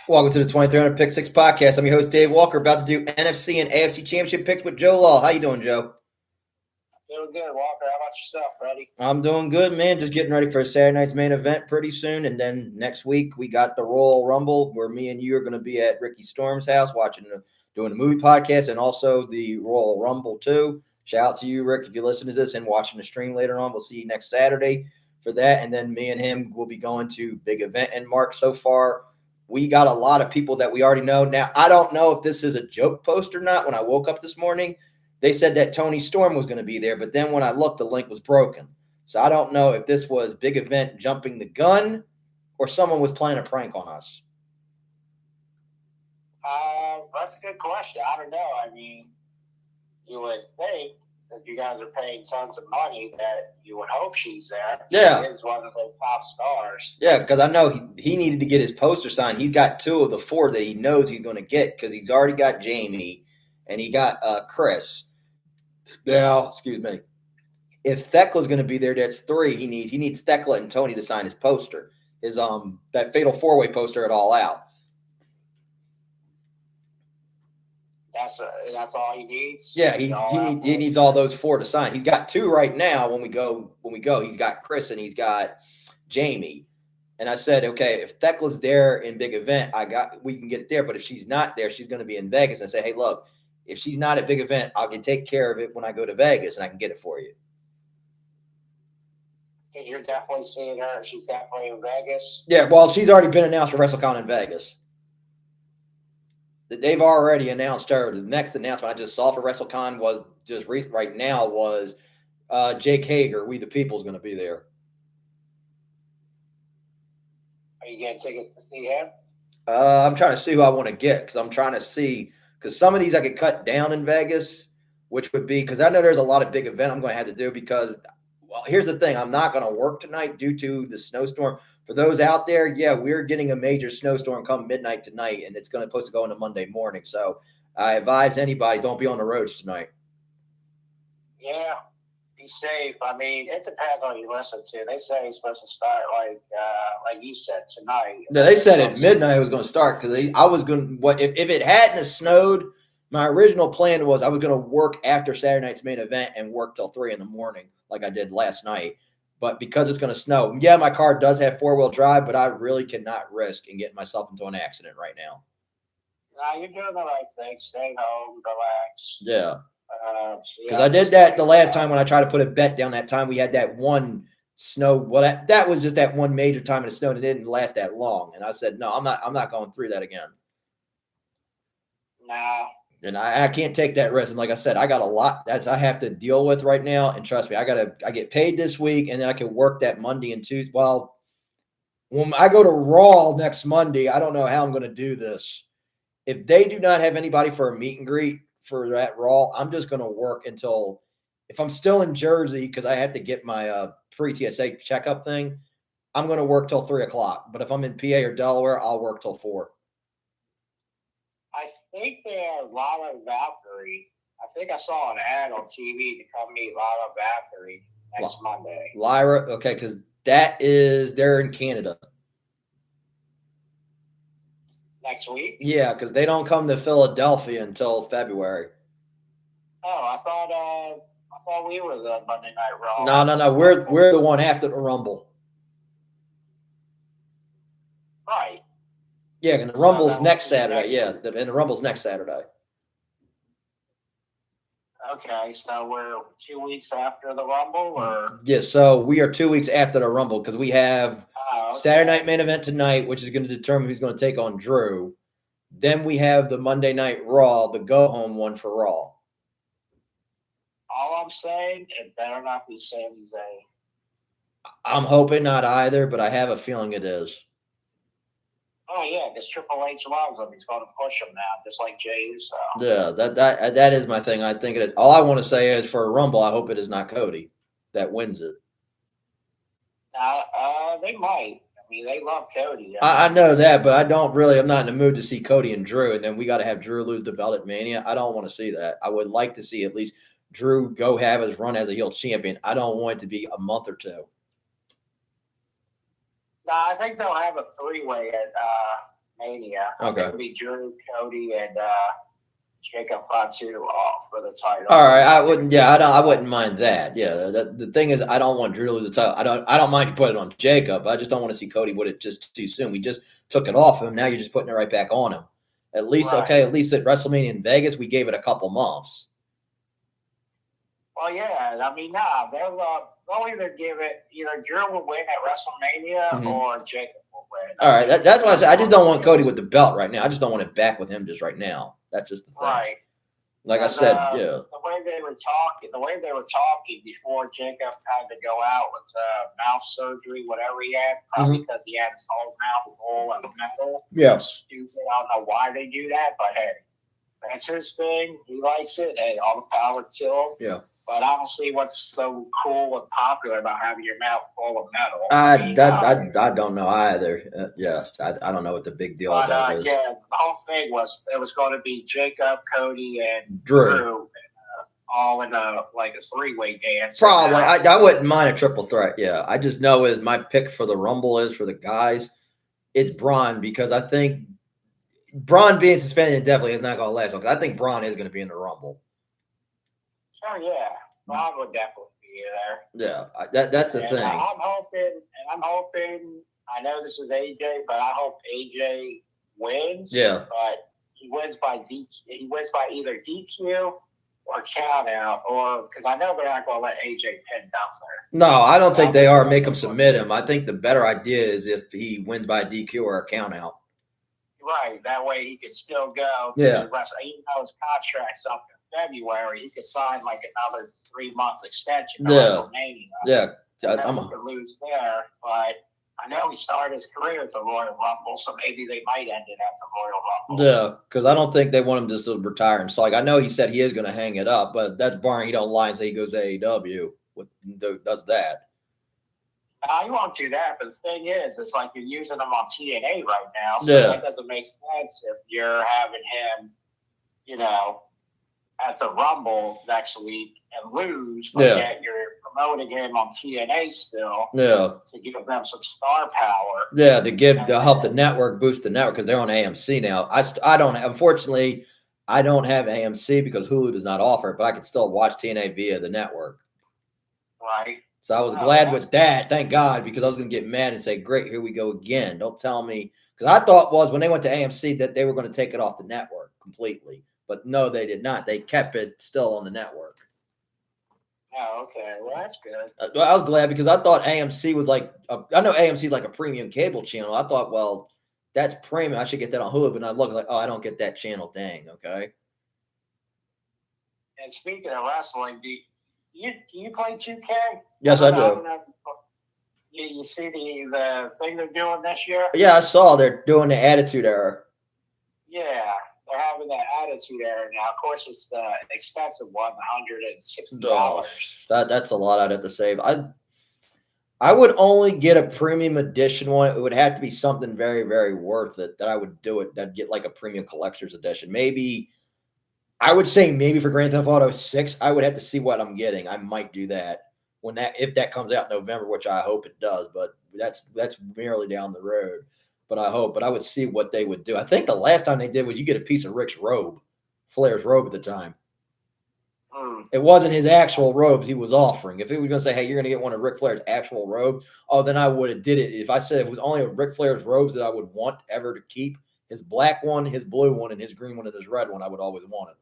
Welcome to the 2300 Pick Six podcast. I'm your host, Dave Walker, about to do NFC and AFC Championship picks with Joe Law. How you doing, Joe? Doing good, Walker. How about yourself, buddy? I'm doing good, man. Just getting ready for Saturday night's main event pretty soon. And then next week, we got the Royal Rumble, where me and you are going to be at Ricky Storm's house doing the movie podcast, and also the Royal Rumble, too. Shout out to you, Rick, if you listen to this and watching the stream later on. We'll see you next Saturday for that. And then me and him will be going to big event in March. So far, we got a lot of people that we already know. Now, I don't know if this is a joke post or not. When I woke up this morning, they said that Tony Storm was going to be there, but then when I looked, the link was broken. So I don't know if this was big event jumping the gun or someone was playing a prank on us. That's a good question. I don't know. I mean, you would think that you guys are paying tons of money that you would hope she's there. Yeah. She is one of the top stars. Yeah, because I know he needed to get his poster signed. He's got 2 of the 4 that he knows he's going to get because he's already got Jamie and he got Chris. Now, excuse me. If Thekla's going to be there, that's 3. He needs Thekla and Tony to sign his poster. His that fatal 4-way poster at All Out. That's all he needs. Yeah, he needs all those 4 to sign. He's got 2 right now. When we go, he's got Chris and he's got Jamie. And I said, okay, if Thekla's there in big event, we can get it there. But if she's not there, she's going to be in Vegas. And I say, hey, look, if she's not at big event, I can take care of it when I go to Vegas and I can get it for you. Because you're definitely seeing her. She's definitely in Vegas. Yeah, well, she's already been announced for WrestleCon in Vegas. They've already announced her. The next announcement I just saw for WrestleCon was just right now was Jake Hager, We the People, is going to be there. Are you getting tickets to see him? I'm trying to see who I want to get because I'm trying to see because some of these I could cut down in Vegas, which would be because I know there's a lot of big event I'm going to have to do because, well, here's the thing. I'm not going to work tonight due to the snowstorm. For those out there, yeah, we're getting a major snowstorm come midnight tonight, and it's supposed to go into Monday morning. So I advise anybody, don't be on the roads tonight. Yeah, be safe. I mean, it depends on who you listen to. They say it's supposed to start like you said tonight. No, they said at midnight it was going to start because I was going to. If it hadn't snowed, my original plan was I was going to work after Saturday night's main event and work till 3 a.m, like I did last night. But because it's going to snow, yeah, my car does have 4-wheel drive, but I really cannot risk in getting myself into an accident right now. Nah, you're doing the right thing. Stay home, relax. Yeah. Because I did that the last time when I tried to put a bet down. That time we had that one snow. Well, that was just that one major time it snowed and it didn't last that long. And I said, no, I'm not going through that again. Nah. And I can't take that risk. And like I said, I got a lot that I have to deal with right now. And trust me, I get paid this week, and then I can work that Monday and Tuesday. Well, when I go to Raw next Monday, I don't know how I'm going to do this. If they do not have anybody for a meet and greet for that Raw, I'm just going to work until if I'm still in Jersey because I have to get my pre-TSA checkup thing, I'm going to work till 3 o'clock. But if I'm in PA or Delaware, I'll work till 4. I think Lala Valkyrie. I think I saw an ad on TV to come meet Lala Valkyrie next Monday. Lyra, okay, because they're in Canada. Next week? Yeah, because they don't come to Philadelphia until February. Oh, I thought we were the Monday Night Raw. No. We're the one after the Rumble. Right. Yeah, and the Rumble's next Saturday. Yeah, and the Rumble's next Saturday. Okay, so we're 2 weeks after the Rumble, or? Yeah, so we are 2 weeks after the Rumble because we have Saturday night main event tonight, which is going to determine who's going to take on Drew. Then we have the Monday Night Raw, the go-home one for Raw. All I'm saying, it better not be Sami Zayn. I'm hoping not either, but I have a feeling it is. Oh, yeah, because Triple H loves him. He's going to push him now, just like Jay. So. Yeah, that is my thing. I think all I want to say is for a Rumble, I hope it is not Cody that wins it. They might. I mean, they love Cody. I know that, but I'm not in the mood to see Cody and Drew, and then we got to have Drew lose the belt at Mania. I don't want to see that. I would like to see at least Drew go have his run as a heel champion. I don't want it to be a month or two. I think they'll have a 3-way at Mania. I Okay. think it'll be Drew, Cody, and Jacob Fatu off for the title. All right, I wouldn't. Yeah, I wouldn't mind that. Yeah, the thing is, I don't want Drew to lose the title. I don't mind you put it on Jacob. I just don't want to see Cody with it just too soon. We just took it off him. Now you're just putting it right back on him. At least, Right. okay. At least at WrestleMania in Vegas, we gave it a couple months. Well, yeah. I mean, they'll either give it Drew will win at WrestleMania or Jacob will win. All right, that's why I said I just don't want Cody with the belt right now. I just don't want it back with him just right now. That's just the thing. Right. Like I said, yeah. The way they were talking before Jacob had to go out with mouth surgery, whatever he had, probably because he had his whole mouth full of metal. Yeah. Stupid. I don't know why they do that, but hey, that's his thing. He likes it. Hey, all the power to him. Yeah. But I don't see what's so cool and popular about having your mouth full of metal. I don't know either. I don't know what the big deal about is. Yeah, the whole thing was it was going to be Jacob, Cody, and Drew all in a three-way dance. Probably. I wouldn't mind a triple threat. Yeah, I just know is my pick for the Rumble is for the guys. It's Braun because I think Braun being suspended indefinitely is not going to last long. I think Braun is going to be in the Rumble. Oh yeah, Braun would definitely be there. Yeah, that's the thing. I'm hoping. I know this is AJ, but I hope AJ wins. Yeah, but he wins by either DQ or count out, or because I know they're not going to let AJ pin down there. No, I don't think they are. Make him submit him. I think the better idea is if he wins by DQ or a count out. Right, that way he could still go to the rest. Even though his contract's up in February, he could sign like another 3 months extension to WrestleMania. Yeah, I'm going to lose there, but I know he started his career at the Royal Rumble, so maybe they might end it at the Royal Rumble. Yeah, because I don't think they want him just to retire. And so, I know he said he is going to hang it up, but that's barring he don't lie and say he goes to AEW. Does that? No, you won't do that. But the thing is, it's like you're using him on TNA right now, so that doesn't make sense if you're having him, at the Rumble next week and lose, but yet you're promoting him on TNA still. Yeah. To give them some star power. Yeah, to help the network boost the network because they're on AMC now. Unfortunately, I don't have AMC because Hulu does not offer it, but I can still watch TNA via the network. Right. So I was glad with that, thank God, because I was going to get mad and say, great, here we go again. Don't tell me. Because I thought when they went to AMC that they were going to take it off the network completely. But no, they did not. They kept it still on the network. Oh, okay. Well, that's good. I was glad because I thought AMC was I know AMC is like a premium cable channel. I thought, well, that's premium. I should get that on Hulu. But I look like, I don't get that channel. Dang, okay. And speaking of wrestling, do you play 2K? Yes, I do. You see the thing they're doing this year? Yeah, I saw they're doing the Attitude Era. Yeah, they're having that Attitude Era now. Of course, it's the expensive one, $160. That's a lot I'd have to save. I would only get a premium edition one. It would have to be something very, very worth it that I would do it. That'd get like a premium collector's edition. Maybe I would say maybe for Grand Theft Auto 6, I would have to see what I'm getting. I might do that if that comes out in November, which I hope it does, but that's merely down the road. But I would see what they would do. I think the last time they did was you get a piece of Rick's robe, Flair's robe at the time. It wasn't his actual robes he was offering. If he was going to say, hey, you're going to get one of Ric Flair's actual robe, then I would have did it. If I said it was only Ric Flair's robes that I would want ever to keep, his black one, his blue one, and his green one, and his red one, I would always want it.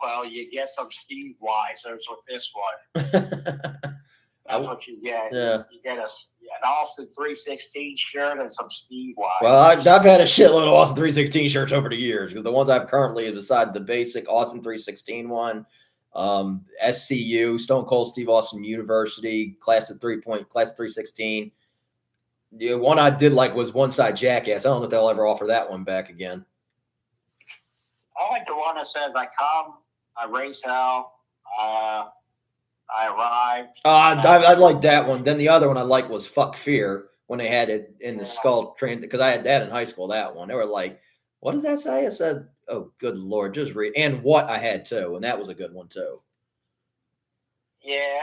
Well, you get some Steve Weisers with this one. That's what you get. Yeah. You get an Austin 316 shirt and some Steve Weisers. Well, I've had a shitload of Austin 316 shirts over the years because the ones I've currently, besides the basic Austin 316 one, SCU, Stone Cold Steve Austin University, class of 316. The one I did like was One Side Jackass. I don't know if they'll ever offer that one back again. I like the one that says, I come, I raise hell, I arrive. I like that one. Then the other one I liked was Fuck Fear when they had it in the skull train because I had that in high school, that one. They were like, what does that say? I said, oh, good Lord, just read. And What I had too. And that was a good one too. Yeah,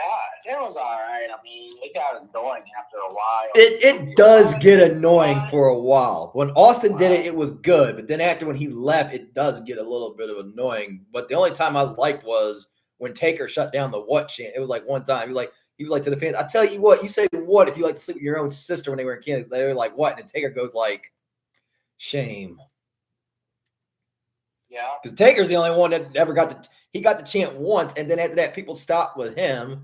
it was all right. I mean, it got annoying after a while. It does get annoying for a while. When Austin did it, it was good. But then after when he left, it does get a little bit of annoying. But the only time I liked was when Taker shut down the what chant. It was like one time. He was like to the fans, I tell you what, you say what if you like to sleep with your own sister when they were in Canada. They were like, what? And Taker goes like, shame. Yeah. Because Taker's the only one that ever he got the chant once. And then after that, people stopped with him.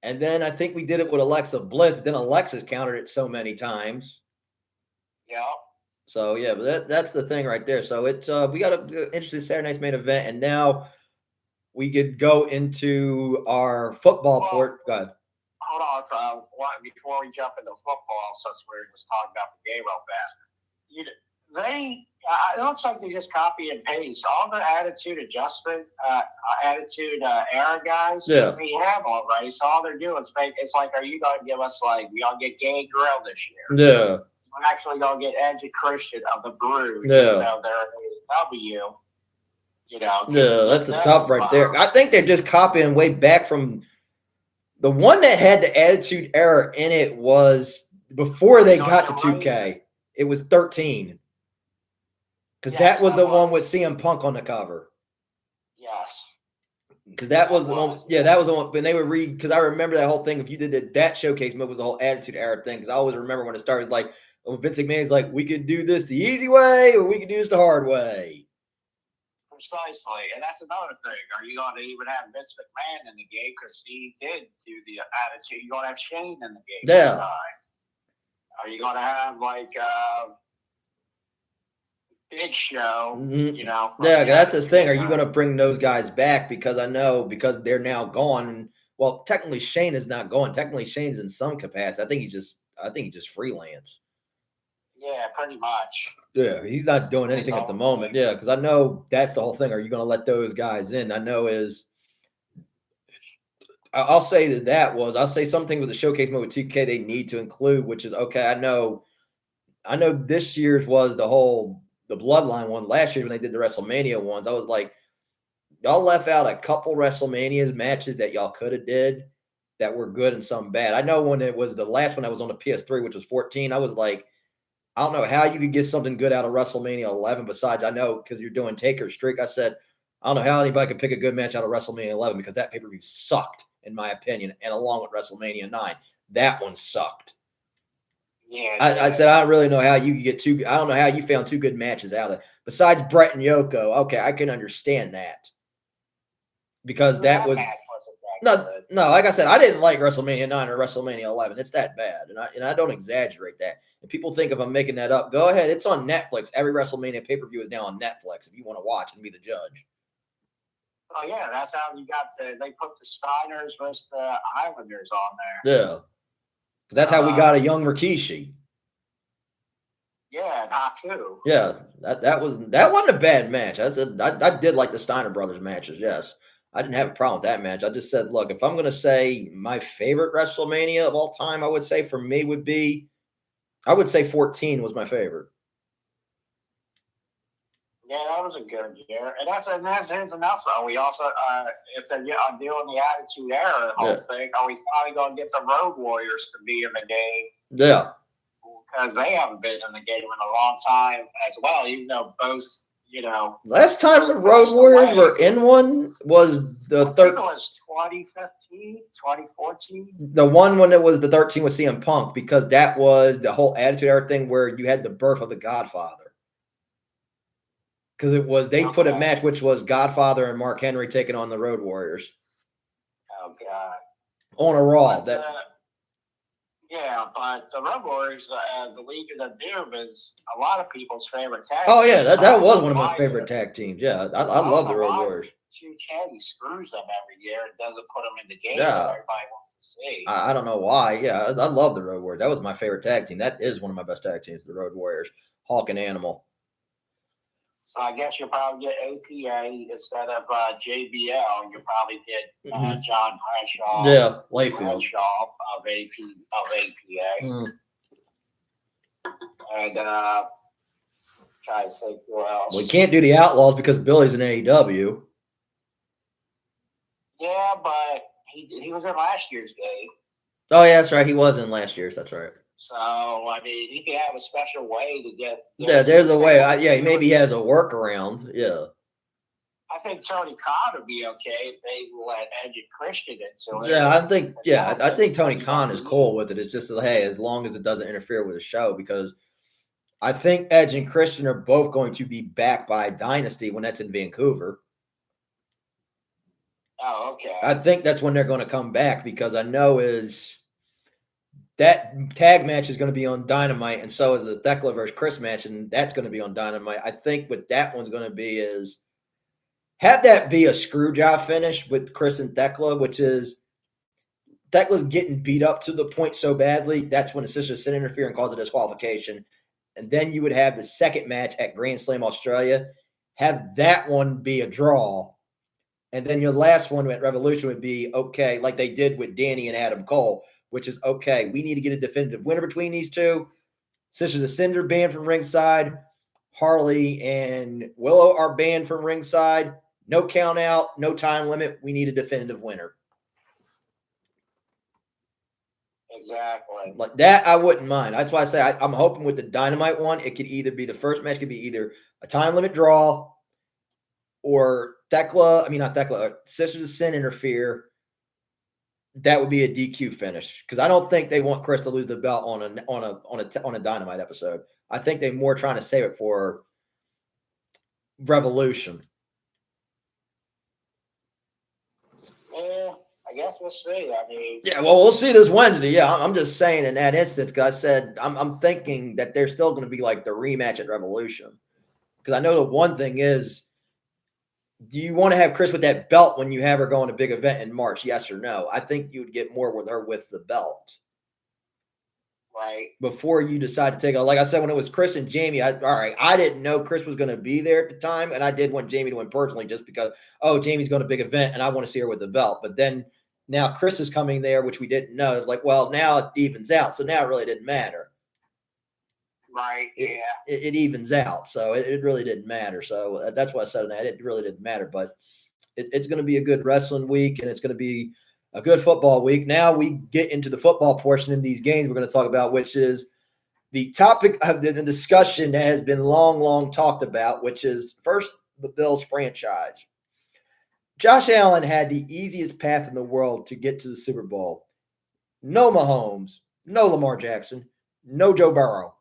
And then I think we did it with Alexa Bliss, but then Alexa's countered it so many times. Yeah. So yeah, but that's the thing right there. So it's we got an interesting Saturday night's main event, and now we could go into our football port. Go ahead. Hold on, before we jump into football, since we're just talking about the game real fast. It looks like they just copy and paste all the attitude adjustment, era guys. Yeah. We have already. So all they're doing is it's like, are you going to give us we gonna get Gang Grill this year? Yeah. We're actually gonna get Edge and Christian of the Brood. Yeah. Even though they're AEW. Yeah, that's the tough right there. I think they're just copying way back from the one that had the attitude era in it was before they got to 2K. It was 13. Because that was the one with CM Punk on the cover. Yes. Because that was the one. Yeah, that was the one. When they would read, because I remember that whole thing. If you did that showcase move was the whole attitude era thing. Because I always remember when it started, like when Vince McMahon's like, we could do this the easy way or we could do this the hard way. Precisely. And that's another thing. Are you going to even have Vince McMahon in the game? Because he did do the attitude. You're going to have Shane in the game. Yeah. Are you going to have Big Show? Mm-hmm. Yeah, that's the thing. Are you going to bring those guys back? Because I know because they're now gone. Well, technically Shane is not going. Technically Shane's in some capacity. I think he just freelance. Yeah, pretty much. Yeah, he's not doing anything at the moment. Yeah, because I know that's the whole thing. Are you going to let those guys in? I know I'll say I'll say something with the showcase mode with 2K they need to include, which is okay. I know this year's was the Bloodline one. Last year when they did the WrestleMania ones, I was like, y'all left out a couple WrestleManias matches that y'all could have did that were good and some bad. I know when it was the last one that was on the PS3, which was 14, I was like, I don't know how you could get something good out of WrestleMania 11 besides I know because you're doing Taker's streak. I said, I don't know how anybody could pick a good match out of WrestleMania 11 because that pay-per-view sucked, in my opinion, and along with WrestleMania 9. That one sucked. Yeah, I said, I don't really know how you could get I don't know how you found two good matches out of it. Besides Brett and Yoko, okay, I can understand that. Because that was no, like I said, I didn't like WrestleMania 9 or WrestleMania 11. It's that bad. And I don't exaggerate that. And people think if I'm making that up, go ahead. It's on Netflix. Every WrestleMania pay-per-view is now on Netflix if you want to watch and be the judge. Oh, yeah. That's how you they put the Steiners versus the Islanders on there. Yeah. That's how we got a young Rikishi. Yeah, Haku. Yeah. That wasn't a bad match. I did like the Steiner brothers matches, yes. I didn't have a problem with that match. I just said, look, if I'm going to say my favorite WrestleMania of all time, I would say for me I would say 14 was my favorite. Yeah, that was a good year. And here's enough, though. We also, if they're doing the Attitude Era whole thing, are we finally going to get the Road Warriors to be in the game? Yeah. Because they haven't been in the game in a long time as well, even though both, last time the Road Warriors were in one was the third. It was 2015, 2014. The one when it was the 13 with CM Punk, because that was the whole Attitude Era thing where you had the birth of the Godfather. Because they put a match which was Godfather and Mark Henry taking on the Road Warriors. Oh, God. On a Raw. But the Road Warriors, the Legion of Doom, is a lot of people's favorite tag team. Oh, yeah, that was one of my favorite tag teams. Yeah, I love the Road Warriors. He screws them every year and doesn't put them in the game that everybody wants to see. I don't know why. Yeah, I love the Road Warriors. That was my favorite tag team. That is one of my best tag teams, the Road Warriors. Hawk and Animal. So I guess you'll probably get APA instead of JBL. You'll probably get John Bradshaw. Yeah, Layfield. Bradshaw of APA. Mm. And try to think who else. We can't do the Outlaws because Billy's in AEW. Yeah, but he was in last year's game. Oh, yeah, that's right. He was in last year's. That's right. So, I mean, he can have a special way to get. Yeah, there's a way. Maybe he has a workaround. Yeah. I think Tony Khan would be okay if they let Edge and Christian into it. Yeah, I think Tony Khan is cool with it. It's just, hey, as long as it doesn't interfere with the show, because I think Edge and Christian are both going to be back by Dynasty when that's in Vancouver. Oh, okay. I think that's when they're going to come back, because I know that tag match is going to be on Dynamite, and so is the Thekla versus Chris match, and that's going to be on Dynamite. I think what that one's going to be is have that be a screw job finish with Chris and Thekla, which is Thekla's getting beat up to the point so badly, that's when the Sisters Sin interfere and cause a disqualification. And then you would have the second match at Grand Slam Australia, have that one be a draw. And then your last one at Revolution would be, okay, like they did with Danny and Adam Cole, which is, okay, we need to get a definitive winner between these two. Sisters of Cinder banned from ringside. Harley and Willow are banned from ringside. No count out, no time limit. We need a definitive winner. Exactly. Like that, I wouldn't mind. That's why I say I'm hoping with the Dynamite one, it could either be the first match could be either a time limit draw or Sisters of Sin interfere. That would be a DQ finish, because I don't think they want Chris to lose the belt on a Dynamite episode. I think they're more trying to save it for Revolution. Yeah, I guess we'll see. I mean, yeah, well, we'll see this Wednesday. Yeah, I'm just saying in that instance, because I said I'm thinking that there's still going to be like the rematch at Revolution, because I know the one thing is, do you want to have Chris with that belt when you have her going to a big event in March? Yes or no? I think you would get more with her with the belt. Right. Before you decide to take it. Like I said, when it was Chris and Jamie, I didn't know Chris was going to be there at the time, and I did want Jamie to win personally just because, Jamie's going to a big event, and I want to see her with the belt. But then now Chris is coming there, which we didn't know. It's like, well, now it evens out, so now it really didn't matter. Right, yeah. It evens out, so it really didn't matter. So that's why I said that. It really didn't matter, but it's going to be a good wrestling week, and it's going to be a good football week. Now we get into the football portion of these games we're going to talk about, which is the topic of the discussion that has been long talked about, which is first the Bills franchise. Josh Allen had the easiest path in the world to get to the Super Bowl. No Mahomes, no Lamar Jackson, no Joe Burrow.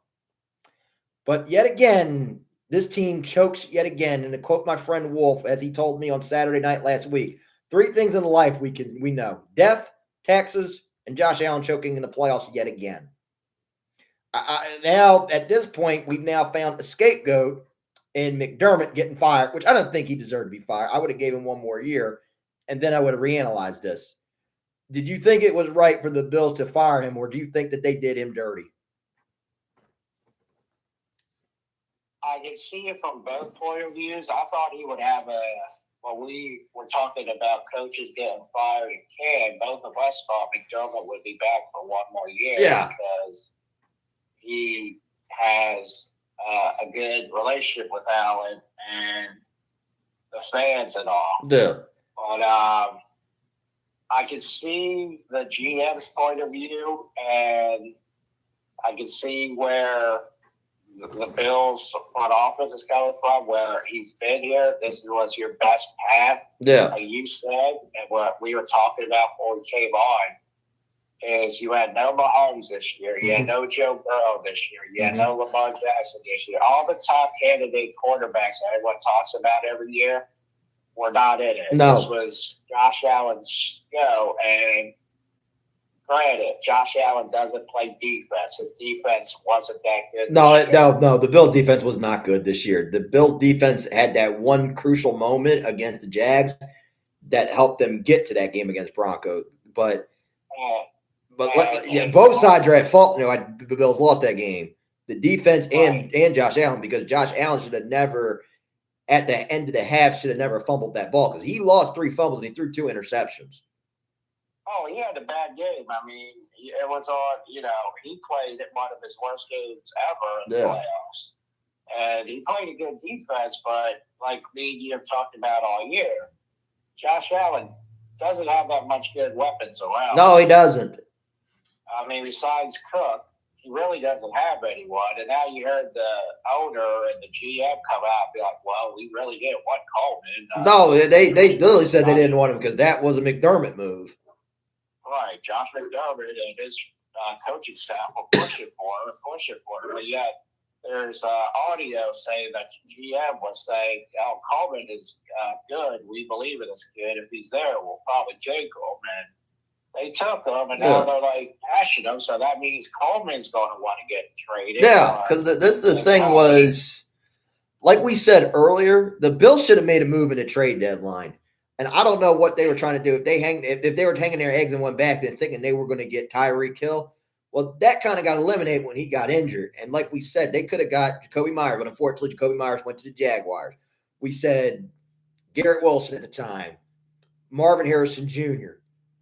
But yet again, this team chokes yet again. And to quote my friend Wolf, as he told me on Saturday night last week, 3 things in life we know: death, taxes, and Josh Allen choking in the playoffs yet again. Now, at this point, we've now found a scapegoat in McDermott getting fired, which I don't think he deserved to be fired. I would have gave him 1 more year, and then I would have reanalyzed this. Did you think it was right for the Bills to fire him, or do you think that they did him dirty? I can see it from both point of views. I thought he would have we were talking about coaches getting fired and can. Both of us thought McDermott would be back for 1 more year. Yeah. Because he has a good relationship with Allen and the fans and all. Yeah. But I can see the GM's point of view, and I can see where the Bills front office is coming from, where he's been here. This was your best path. Yeah. Like you said, and what we were talking about before we came on, is you had no Mahomes this year. You had no Joe Burrow this year. You had no Lamar Jackson this year. All the top candidate quarterbacks that everyone talks about every year were not in it. No. This was Josh Allen's show, and granted, Josh Allen doesn't play defense. His defense wasn't that good. No. The Bills' defense was not good this year. The Bills' defense had that one crucial moment against the Jags that helped them get to that game against Broncos. But both sides are at fault. The Bills lost that game. The defense and Josh Allen, because Josh Allen should have never, at the end of the half, should have never fumbled that ball, because he lost 3 fumbles and he threw 2 interceptions. Oh, he had a bad game. I mean, it was on, he played at one of his worst games ever in the playoffs. And he played a good defense, but like me and you have talked about all year, Josh Allen doesn't have that much good weapons around. No, he doesn't. I mean, besides Cook, he really doesn't have anyone. And now you heard the owner and the GM come out and be like, well, we really didn't want Coleman. No, they literally said they didn't want him because that was a McDermott move. Right, Josh McDermott and his coaching staff will push it for him. But yet, there's audio saying that GM was saying, "Oh, Coleman is good. We believe it is good. If he's there, we'll probably take him." And they took him, and now they're like cashing him. So that means Coleman's going to want to get traded. Yeah, because the thing was, like we said earlier, the Bills should have made a move in the trade deadline. And I don't know what they were trying to do. If they were hanging their eggs and went back and thinking they were going to get Tyreek Hill, well, that kind of got eliminated when he got injured. And like we said, they could have got Jacoby Myers, but unfortunately, Jacoby Myers went to the Jaguars. We said Garrett Wilson at the time, Marvin Harrison Jr.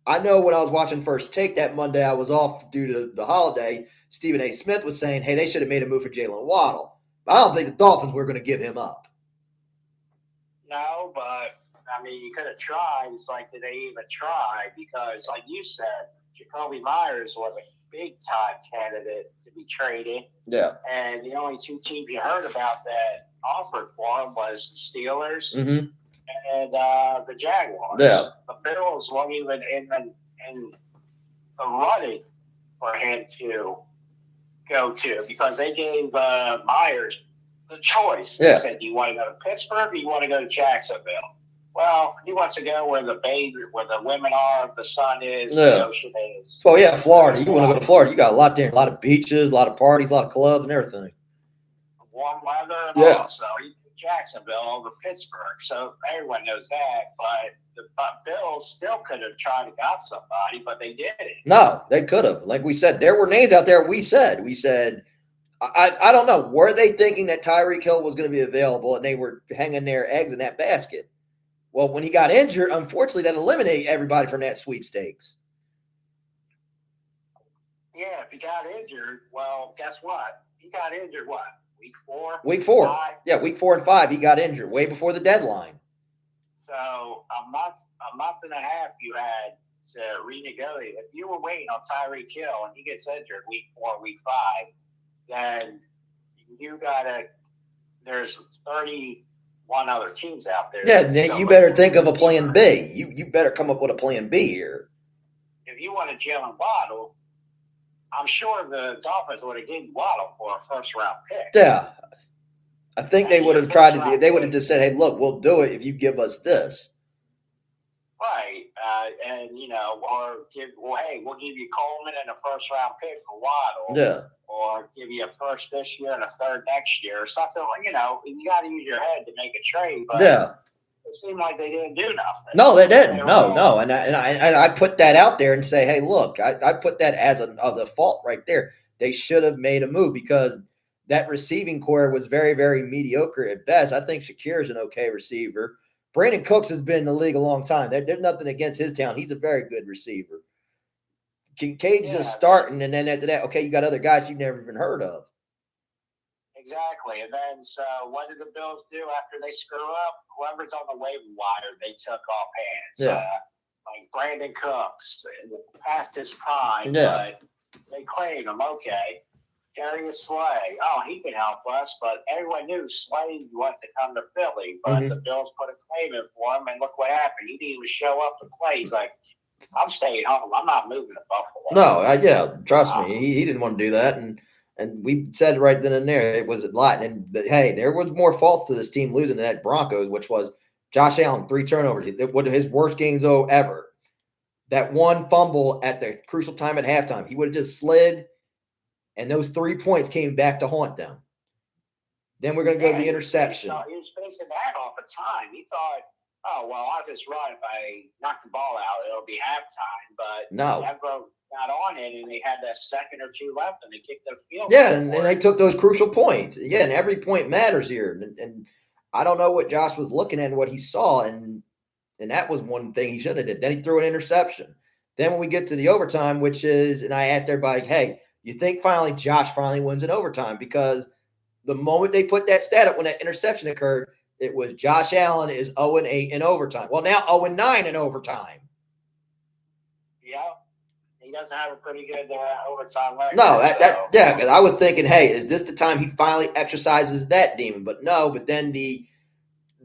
I know when I was watching First Take that Monday, I was off due to the holiday. Stephen A. Smith was saying, hey, they should have made a move for Jalen Waddle. But I don't think the Dolphins were going to give him up. No, but I mean, you could have tried. It's like, did they even try? Because, like you said, Jacoby Myers was a big-time candidate to be traded. Yeah. And the only two teams you heard about that offered for him was the Steelers and the Jaguars. Yeah. The Bills weren't even in the running for him to go to because they gave Myers the choice. They said, do you want to go to Pittsburgh or do you want to go to Jacksonville? Well, he wants to go where the women are, the sun is, the ocean is. Oh, yeah, Florida. You want to go to Florida. You got a lot there. A lot of beaches, a lot of parties, a lot of clubs and everything. Warm weather and also Jacksonville over Pittsburgh. So everyone knows that. But the Bills still could have tried to got somebody, but they didn't. No, they could have. Like we said, there were names out there. We said, I don't know. Were they thinking that Tyreek Hill was going to be available and they were hanging their eggs in that basket? Well, when he got injured, unfortunately, that eliminated everybody from that sweepstakes. Yeah, if he got injured, well, guess what? He got injured, what, week 4? Week 4. 5? Yeah, week 4 and 5, he got injured way before the deadline. So a month and a half you had to renegotiate. If you were waiting on Tyreek Hill and he gets injured week 4, week 5, then you got to – there's 31 other teams out there. Yeah, you better think of a plan B. You better come up with a plan B here. If you want a Jalen Waddle, I'm sure the Dolphins would have given Waddle for a first-round pick. Yeah. I think they would have tried to – they would have just said, hey, look, we'll do it if you give us this. Right. And, you know, or hey, we'll give you Coleman and a first-round pick for Waddle. Yeah. Or give you a first this year and a third next year or something. You know, you got to use your head to make a trade. But it seemed like they didn't do nothing. No, they didn't. No. And I put that out there and say, hey, look, I put that as a fault right there. They should have made a move because that receiving core was very, very mediocre at best. I think Shakir is an okay receiver. Brandon Cooks has been in the league a long time. There's nothing against his talent. He's a very good receiver. Kincaid's just starting, and then after that, okay, you got other guys you've never even heard of. Exactly. And then, so what did the Bills do after they screw up? Whoever's on the waiver wire, they took off hands. Yeah. Like Brandon Cooks, past his prime, but they claimed him, okay. Darius Slay, he can help us, but everyone knew Slay wanted to come to Philly, but the Bills put a claim in for him, and look what happened. He didn't even show up to play. He's like, I'm staying home. I'm not moving to Buffalo. No, trust me. He didn't want to do that, and we said right then and there it was a lot. And hey, there was more faults to this team losing to that Broncos, which was Josh Allen, 3 turnovers. One of his worst games ever. That one fumble at the crucial time at halftime. He would have just slid, and those 3 points came back to haunt them. Then we're going to go to the interception. He was facing that off of time. He thought, oh, well, I'll just run. If I knock the ball out, it'll be halftime. But Denver got on it, and they had that second or two left, and they kicked their field goal. Yeah, and they took those crucial points. Yeah, and every point matters here. And I don't know what Josh was looking at and what he saw, and that was one thing he should have did. Then he threw an interception. Then when we get to the overtime, which is, and I asked everybody, hey, you think Josh finally wins in overtime? Because the moment they put that stat up when that interception occurred, it was Josh Allen is 0-8 in overtime. Well, now 0-9 in overtime. Yeah. He doesn't have a pretty good overtime record. No, because I was thinking, hey, is this the time he finally exercises that demon? But no, but then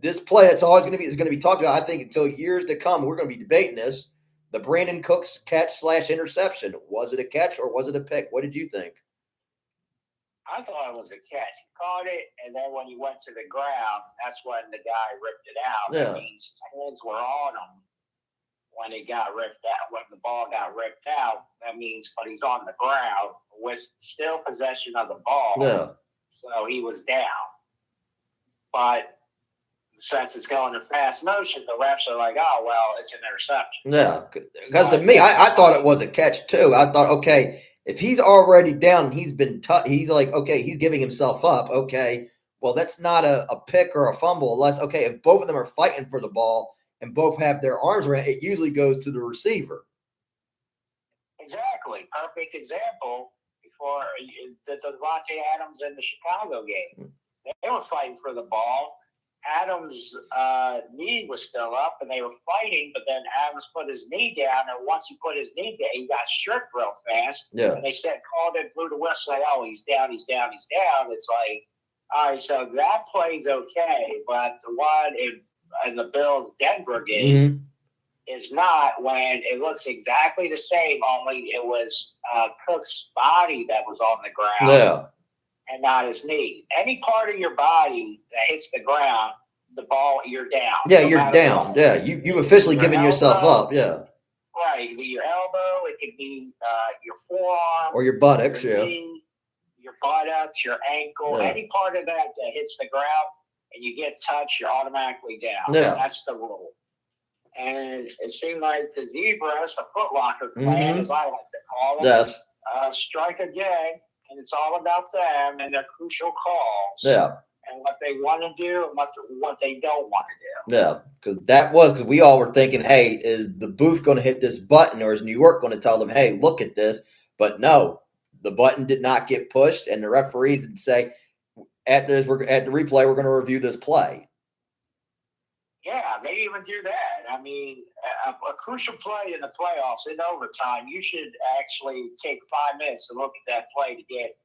this play that's always going to be talked about, I think, until years to come. We're going to be debating this. The Brandon Cooks catch/interception. Was it a catch or was it a pick? What did you think? I thought it was a catch. He caught it, and then when he went to the ground, that's when the guy ripped it out. Yeah. That means his hands were on him when it got ripped out. When the ball got ripped out, that means but he's on the ground with still possession of the ball. Yeah. So he was down. But since it's going in fast motion, the refs are like, oh, well, it's an interception. Yeah, because to me, I thought it was a catch too. I thought, okay, if he's already down, he's been he's like, okay, he's giving himself up. Okay, well, that's not a pick or a fumble unless, okay, if both of them are fighting for the ball and both have their arms around, it usually goes to the receiver. Exactly. Perfect example before the Devontae Adams in the Chicago game. They were fighting for the ball. Adams' knee was still up, and they were fighting, but then Adams put his knee down, and once he put his knee down, he got stripped real fast. Yeah. And they said, called it, blew the whistle, like, oh, he's down, he's down, he's down. It's like, all right, so that play's okay, but the one in the Bills-Denver game is not, when it looks exactly the same, only it was Cook's body that was on the ground. Yeah. And not his knee. Any part of your body that hits the ground, the ball, you're down. Yeah, you're down. Yeah, you've officially given yourself up. Yeah. Right. It could be your elbow. It could be your forearm. Or your buttocks, your knee, your buttocks, your ankle. Yeah. Any part of that hits the ground and you get touched, you're automatically down. Yeah. That's the rule. And it seemed like the Zebras, the Foot Locker plan, as I like to call them, strike again. And it's all about them and their crucial calls. Yeah. And what they want to do and what they don't want to do. Yeah. Because we all were thinking, hey, is the booth going to hit this button, or is New York going to tell them, hey, look at this? But no, the button did not get pushed, and the referees did say, at the replay, we're going to review this play. Yeah, they even do that. I mean, a crucial play in the playoffs in overtime, you should actually take 5 minutes to look at that play to get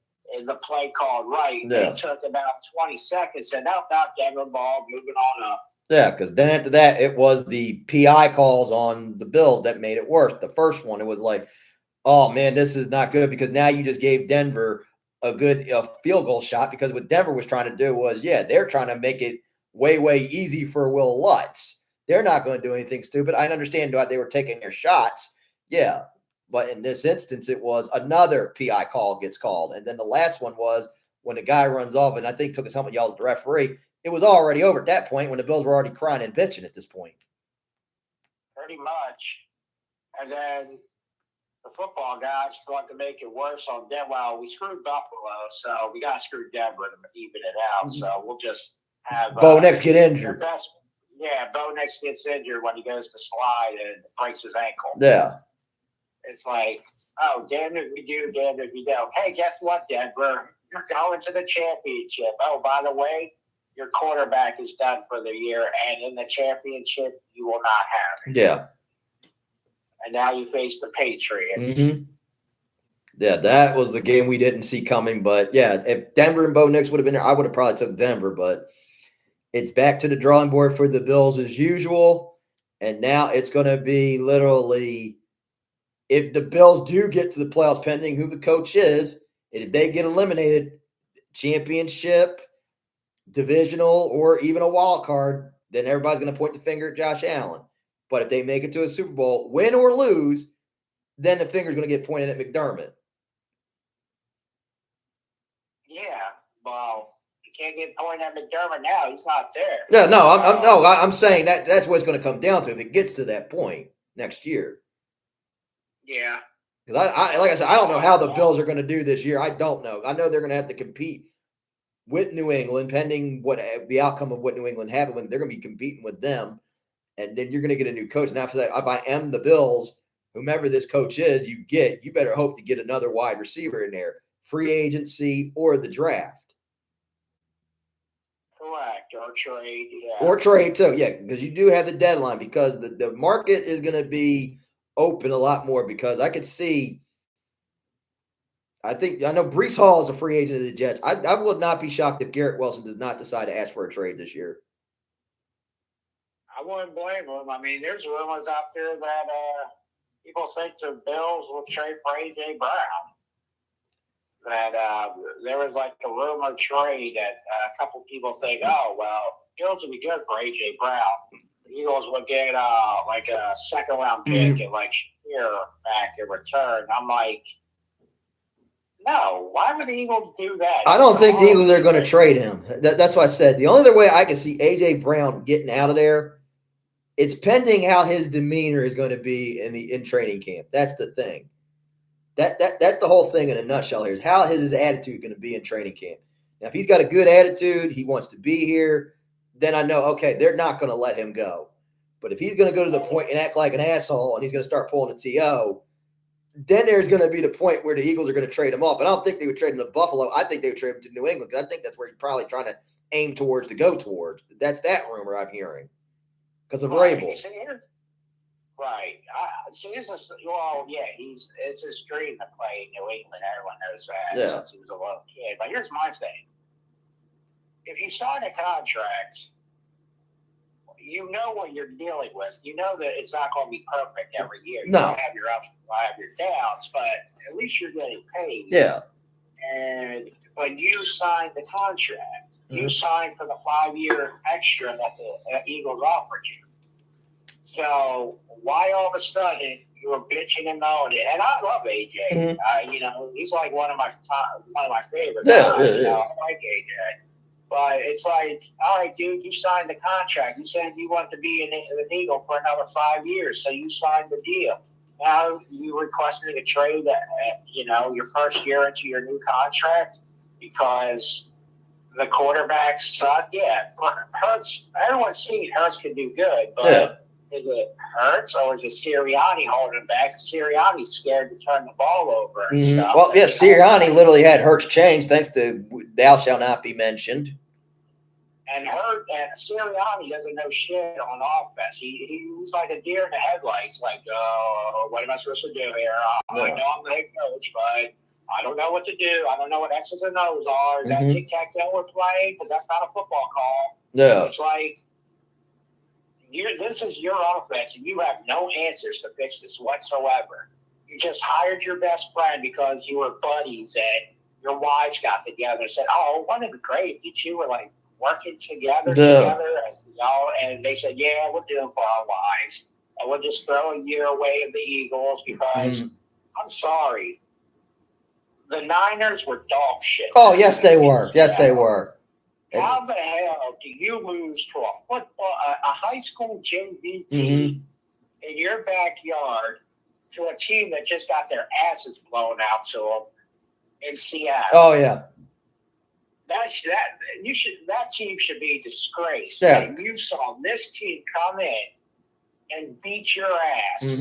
the play called right. Yeah. It took about 20 seconds, and now Denver ball moving on up. Yeah, because then after that, it was the PI calls on the Bills that made it worse. The first one, it was like, oh, man, this is not good, because now you just gave Denver a good field goal shot, because what Denver was trying to do was, they're trying to make it way easy for Will Lutz. They're not going to do anything stupid. I understand that they were taking their shots. Yeah. But in this instance, it was another PI call gets called. And then the last one was when the guy runs off, and I think took his helmet, yells at the referee. It was already over at that point when the Bills were already crying and bitching at this point. Pretty much. And then the football guys wanted to make it worse on Denver. Well, we screwed Buffalo, so we got to screw Denver to even it out. So we'll just have Bo Nix get injured. Bo Nix gets injured when he goes to slide and breaks his ankle. Yeah. It's like, oh, damn if we do, damn if we don't. Hey, guess what, Denver? You're going to the championship. Oh, by the way, your quarterback is done for the year, and in the championship, you will not have it. Yeah. And now you face the Patriots. Mm-hmm. Yeah, that was the game we didn't see coming. But, yeah, if Denver and Bo Nix would have been there, I would have probably took Denver, but it's back to the drawing board for the Bills as usual. And now it's going to be literally, if the Bills do get to the playoffs, pending who the coach is, and if they get eliminated, championship, divisional, or even a wild card, then everybody's going to point the finger at Josh Allen. But if they make it to a Super Bowl, win or lose, then the finger's going to get pointed at McDermott. Yeah, well, can't get pointed at McDermott now. He's not there. Yeah, I'm saying that's what it's going to come down to if it gets to that point next year. Yeah. Because I like I said, I don't know how the Bills are going to do this year. I don't know. I know they're going to have to compete with New England, pending what the outcome of what New England happens. They're going to be competing with them, and then you're going to get a new coach. And after that, if I am the Bills, whomever this coach is, you better hope to get another wide receiver in there, free agency or the draft. Correct, or trade, yeah. Or trade too, yeah, because you do have the deadline, because the market is going to be open a lot more because I could see. I know Brees Hall is a free agent of the Jets. I would not be shocked if Garrett Wilson does not decide to ask for a trade this year. I wouldn't blame him. I mean, there's rumors out there that people think the Bills will trade for A.J. Brown. That there was like a rumor trade that a couple people think, oh, well, Bills would be good for A.J. Brown. The Eagles would get like a second-round pick and like Shear back in return. I'm like, no, why would the Eagles do that? I don't think the Eagles are going to trade him. That's what I said. The only other way I can see A.J. Brown getting out of there, it's pending how his demeanor is going to be in training camp. That's the thing. That's the whole thing in a nutshell here is how is his attitude going to be in training camp. Now, if he's got a good attitude, he wants to be here, then I know, okay, they're not going to let him go. But if he's going to go to the point and act like an asshole and he's going to start pulling the TO, then there's going to be the point where the Eagles are going to trade him off. But I don't think they would trade him to Buffalo. I think they would trade him to New England because I think that's where he's probably trying to aim towards to go towards. That's that rumor I'm hearing because of Rabel. Right. It's his dream to play in New England. Everyone knows that since he was a little kid. But here's my thing. If you sign a contract, you know what you're dealing with. You know that it's not going to be perfect every year. You have your ups, you have your downs, but at least you're getting paid. Yeah. But you signed the contract. You signed for the 5-year extra that the Eagles offered you. So why all of a sudden you were bitching and moaning? And I love AJ. He's like one of my favorites. I like AJ. But it's like, all right, dude, you signed the contract. You said you want to be an Eagle for another 5 years, so you signed the deal. Now you requested a trade your first year into your new contract because the quarterbacks suck. Yeah, Hurts. Everyone's seen Hurts can do good, but is it Hurts or is it Sirianni holding him back? Sirianni's scared to turn the ball over and stuff. Well, yeah, Sirianni literally had Hurts changed thanks to "Thou shall not be mentioned." And Sirianni doesn't know shit on offense. He's like a deer in the headlights. Like, what am I supposed to do here? I know I'm the head coach, but I don't know what to do. I don't know what X's and O's are. Is that tic-tac-toe we're playing? Because that's not a football call. Yeah. It's like, this is your offense, and you have no answers to fix this whatsoever. You just hired your best friend because you were buddies, and your wives got together and said, "Oh, wouldn't it be great if you two were like working together as and they said, "Yeah, we'll do it for our wives, and we'll just throw a year away of the Eagles because I'm sorry, the Niners were dog shit." Oh, yes, they were. Yes, they were. How the hell do you lose to a high school JV team in your backyard to a team that just got their asses blown out to them in Seattle? Oh yeah, that team should be disgraced. Yeah. And you saw this team come in and beat your ass,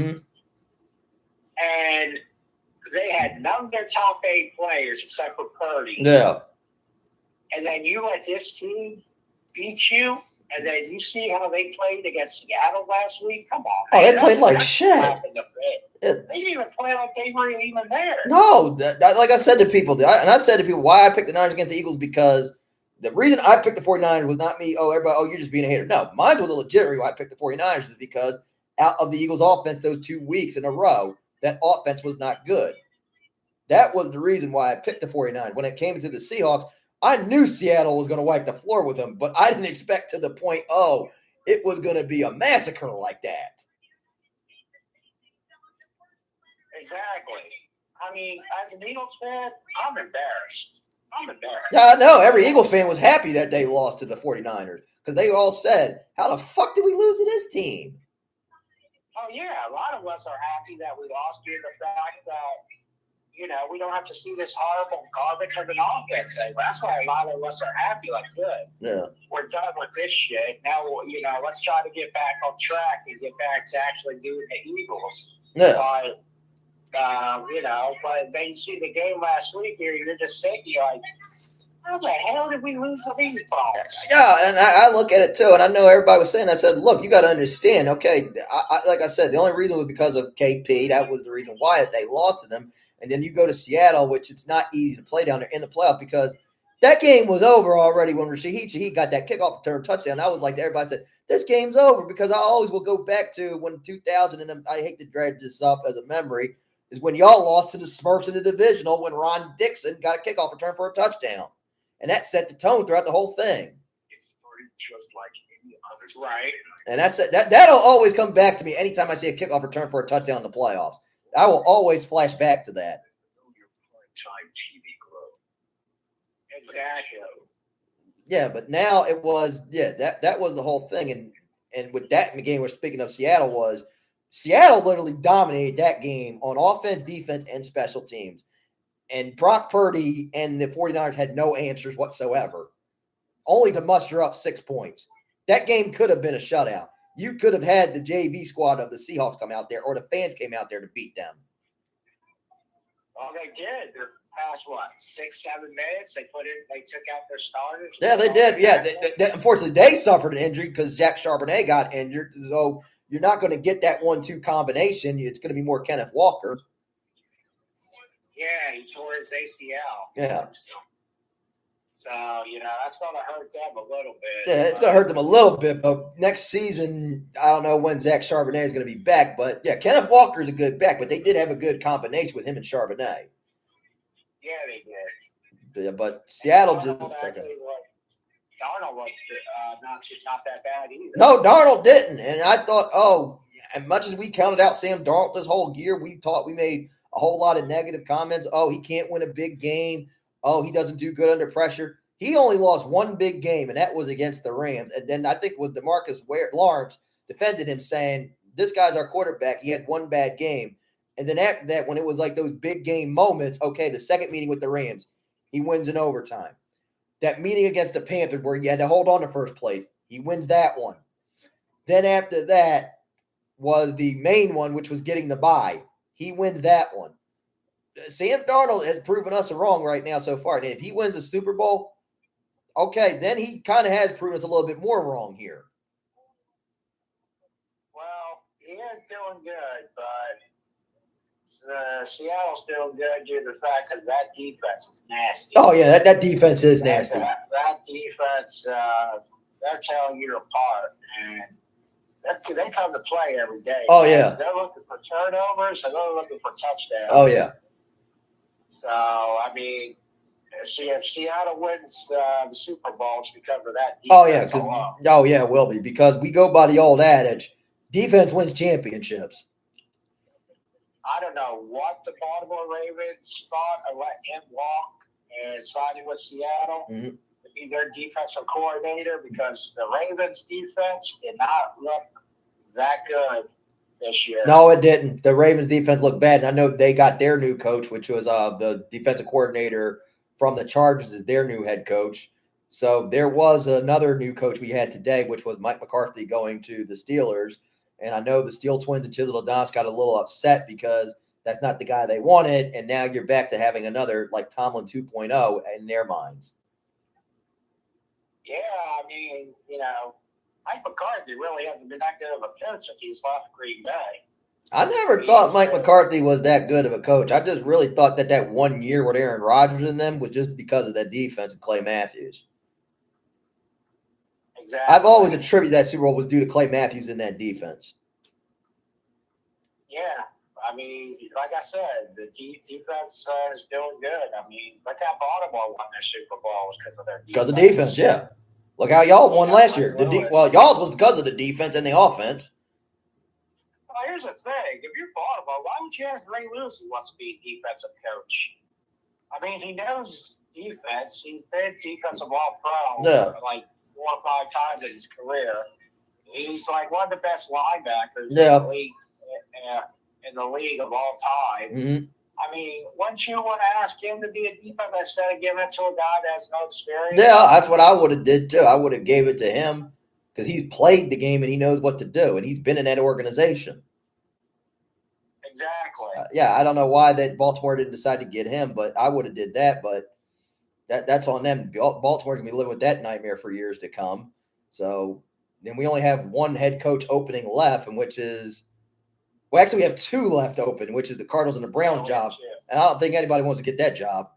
and they had none of their top 8 players except for Purdy. Yeah. And then you let this team beat you, and then you see how they played against Seattle last week? Come on. Oh, they played like shit. They didn't even play like they were even there. No, like I said to people, I said to people why I picked the Niners against the Eagles because the reason I picked the 49ers was not me, you're just being a hater. No, mine was a legit reason why I picked the 49ers is because out of the Eagles offense those 2 weeks in a row, that offense was not good. That was the reason why I picked the 49ers. When it came to the Seahawks, I knew Seattle was going to wipe the floor with them, but I didn't expect to the point, it was going to be a massacre like that. Exactly. I mean, as an Eagles fan, I'm embarrassed. Yeah, I know. Every Eagle fan was happy that they lost to the 49ers because they all said, how the fuck did we lose to this team? Oh, yeah. A lot of us are happy that we lost due to the fact that we don't have to see this horrible garbage of an offense anymore. That's why a lot of us are happy, like, good. Yeah. We're done with this shit. Now, let's try to get back on track and get back to actually doing the Eagles. Yeah. But then you see the game last week here, you're just sitting here like, How the hell did we lose to these balls? Yeah, and I look at it too, and I know everybody was saying. I said, look, you got to understand. Okay, like I said, the only reason was because of KP. That was the reason why they lost to them. And then you go to Seattle, which it's not easy to play down there in the playoff because that game was over already when Shaheed got that kickoff return touchdown. I was like, everybody said, this game's over because I always will go back to when 2000, and I hate to drag this up as a memory, is when y'all lost to the Smurfs in the divisional when Ron Dixon got a kickoff return for a touchdown. And that set the tone throughout the whole thing. It started just like any other. Right. And that'll always come back to me anytime I see a kickoff return for a touchdown in the playoffs. I will always flash back to that. Exactly. Yeah, but now it was that was the whole thing, and with that game, we're speaking of Seattle literally dominated that game on offense, defense, and special teams. And Brock Purdy and the 49ers had no answers whatsoever, only to muster up 6 points. That game could have been a shutout. You could have had the JV squad of the Seahawks come out there, or the fans came out there to beat them. Well, they did. They're past 6-7 minutes. They took out their starters. Yeah, they did. Yeah, unfortunately, they suffered an injury because Jack Charbonnet got injured. So you're not going to get that 1-2 combination. It's going to be more Kenneth Walker. Yeah, he tore his ACL. Yeah. So, that's going to hurt them a little bit. Yeah, it's going to hurt them a little bit. But next season, I don't know when Zach Charbonnet is going to be back. But, yeah, Kenneth Walker is a good back. But they did have a good combination with him and Charbonnet. Yeah, they did. Yeah, but Seattle just Darnold looked not that bad either. No, Darnold didn't. And I thought, as much as we counted out Sam Darnold this whole year, we made a whole lot of negative comments. Oh, he can't win a big game. Oh, he doesn't do good under pressure. He only lost one big game, and that was against the Rams. And then I think it was DeMarcus Lawrence defended him, saying, this guy's our quarterback. He had one bad game. And then after that, when it was like those big game moments, okay, the second meeting with the Rams, he wins in overtime. That meeting against the Panthers where you had to hold on to first place, he wins that one. Then after that was the main one, which was getting the bye. He wins that one. Sam Darnold has proven us wrong right now so far. And if he wins the Super Bowl, okay, then he kind of has proven us a little bit more wrong here. Well, he is doing good, but Seattle's doing good due to the fact because that defense is nasty. Oh, yeah, that defense is nasty. That defense, they're tearing you apart. And they come to play every day. Oh, yeah. They're looking for turnovers and they're looking for touchdowns. Oh, yeah. So, I mean, if Seattle wins the Super Bowl, it's because of that defense. Oh, yeah, it will be. Because we go by the old adage, defense wins championships. I don't know what the Baltimore Ravens thought of letting him walk and signing with Seattle to be their defensive coordinator because the Ravens defense did not look that good this year. No, it didn't. The Ravens defense looked bad. And I know they got their new coach, which was the defensive coordinator from the Chargers as their new head coach. So there was another new coach we had today, which was Mike McCarthy going to the Steelers. And I know the Steel Twins and Chisel Adonis got a little upset because that's not the guy they wanted. And now you're back to having another like Tomlin 2.0 in their minds. Yeah, I mean, Mike McCarthy really hasn't been that good of a coach since he was left Green Bay. I never thought Mike McCarthy was that good of a coach. I just really thought that 1 year with Aaron Rodgers in them was just because of that defense and Clay Matthews. Exactly. I've always attributed that Super Bowl was due to Clay Matthews in that defense. Yeah. I mean, like I said, the defense is doing good. I mean, look how Baltimore won their Super Bowl because of their defense. Because of defense, yeah. Look how y'all won last year. Y'all was because of the defense and the offense. Well, here's the thing. If you're Baltimore, why would you ask Ray Lewis who wants to be defensive coach? I mean, he knows defense. He's been defensive all-pro like 4 or 5 times in his career. He's like one of the best linebackers in the league of all time. Mm-hmm. I mean, wouldn't you want to ask him to be a defense instead of giving it to a guy that has no experience? Yeah, that's what I would have did too. I would have gave it to him because he's played the game and he knows what to do, and he's been in that organization. Exactly. I don't know why that Baltimore didn't decide to get him, but I would have did that. But that's on them. Baltimore can be living with that nightmare for years to come. So then we only have one head coach opening left, and which is actually we have two left open, which is the Cardinals and the Browns job. And I don't think anybody wants to get that job.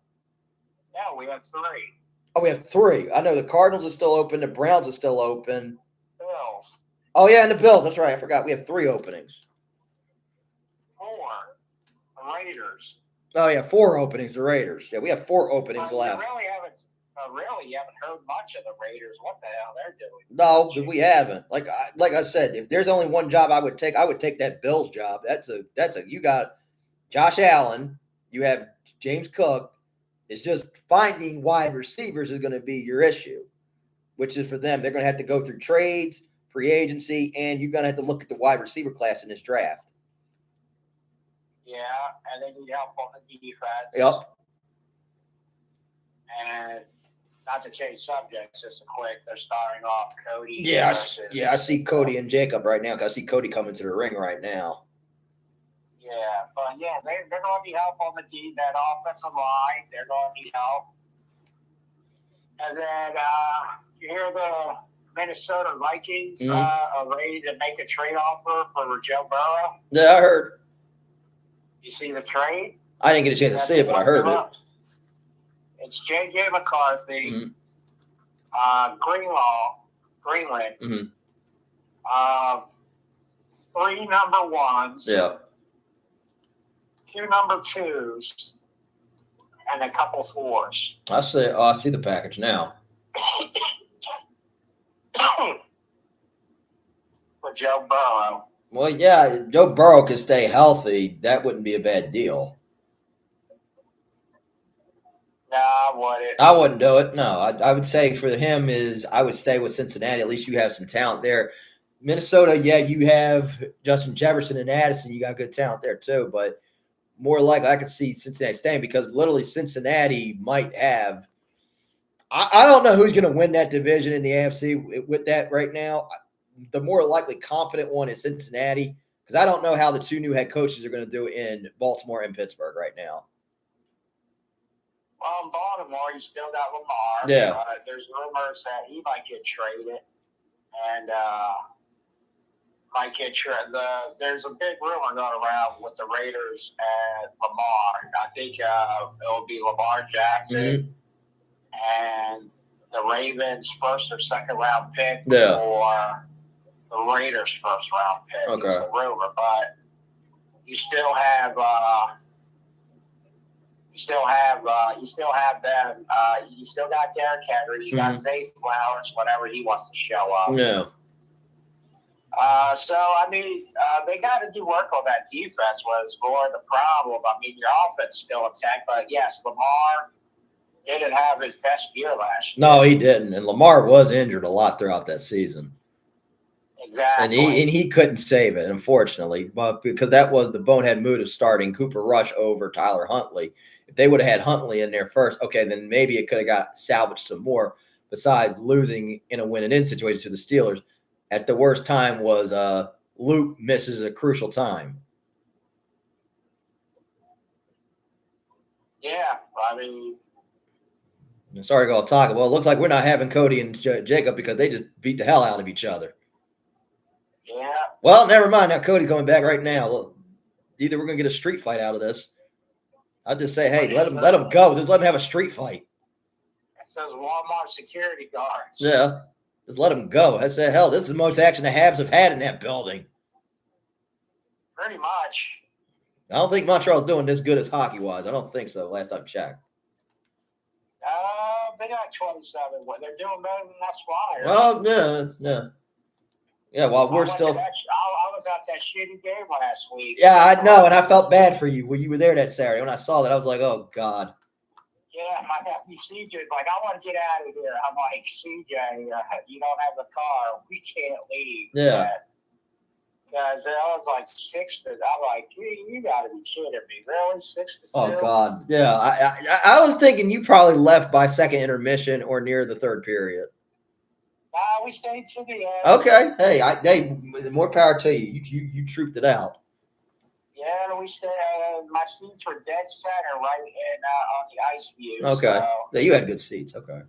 Yeah, we have three. Oh, we have three. I know the Cardinals is still open. The Browns is still open. Bills. Oh, yeah, and the Bills. That's right. I forgot. We have three openings. 4. The Raiders. Oh, yeah, 4 openings. The Raiders. Yeah, we have 4 openings left. You haven't heard much of the Raiders. What the hell they're doing? No, we haven't. Like I said, if there's only one job I would take that Bills job. You got Josh Allen. You have James Cook. It's just finding wide receivers is going to be your issue, which is for them. They're going to have to go through trades, free agency, and you're going to have to look at the wide receiver class in this draft. Yeah, and they need help on the defense. Yep. And not to change subjects, just a quick, they're starting off Cody. Yeah, I see Cody and Jacob right now because I see Cody coming to the ring right now. Yeah, but yeah, they're going to need help on the team, that offensive line. They're going to need help. And then you hear the Minnesota Vikings are ready to make a trade offer for Joe Burrow. Yeah, I heard. You see the trade? I didn't get a chance to see it, but I heard it. It's J.J. McCarthy, Greenland, 3 number 1s, yeah, 2 number 2s, and a couple 4s. I see the package now. For Joe Burrow. Well, yeah, Joe Burrow could stay healthy. That wouldn't be a bad deal. No, I wouldn't. I wouldn't do it. No, I would say for him I would stay with Cincinnati. At least you have some talent there. Minnesota, yeah, you have Justin Jefferson and Addison. You got good talent there too. But more likely, I could see Cincinnati staying because literally Cincinnati might have. I don't know who's going to win that division in the AFC with that right now. The more likely competent one is Cincinnati because I don't know how the 2 new head coaches are going to do in Baltimore and Pittsburgh right now. Well, in Baltimore, you still got Lamar. Yeah. There's rumors that he might get traded, and might get traded. There's a big rumor going around with the Raiders and Lamar. I think it'll be Lamar Jackson and the Ravens' first or second round pick, or the Raiders' first round pick. Okay. It's a rumor, but you still have. You still have them. You still got Derrick Henry. You got Zay Flowers, whenever he wants to show up. Yeah. So, I mean, they got to do work on that defense was more the problem. I mean, your offense still intact, but yes, Lamar didn't have his best year last year. No, he didn't. And Lamar was injured a lot throughout that season. Exactly. And he couldn't save it, unfortunately, but because that was the bonehead move of starting Cooper Rush over Tyler Huntley. If they would have had Huntley in there first, okay, then maybe it could have got salvaged some more besides losing in a win-and-in situation to the Steelers. At the worst time was Luke misses a crucial time. Yeah, I mean. Sorry to go talking. Well, it looks like we're not having Cody and Jacob because they just beat the hell out of each other. Yeah. Well, never mind. Now Cody's coming back right now. Look, either we're going to get a street fight out of this. I'll just say, hey, let him go. Just let him have a street fight. That says Walmart security guards. Yeah. Just let him go. I said, hell, this is the most action the Habs have had in that building. Pretty much. I don't think Montreal's doing this good as hockey-wise. I don't think so, last time checked. They got 27. They're doing better than us Flyers. Well, yeah. Yeah, while we're still. I was at that shitty game last week. Yeah, I know, and I felt bad for you when you were there that Saturday. When I saw that, I was like, oh, God. Yeah, my nephew CJ was like, I want to get out of here. I'm like, CJ, you don't have the car. We can't leave. Yeah. Guys, I was like 6-2. I'm like, you got to be kidding me. Really? 6-2? Oh, God. Yeah, I was thinking you probably left by second intermission or near the third period. We stayed to the end. Okay. Hey, more power to you. You trooped it out. Yeah, we stayed. My seats were dead center, right in on the ice view. Okay. So, Yeah, you had good seats. Okay.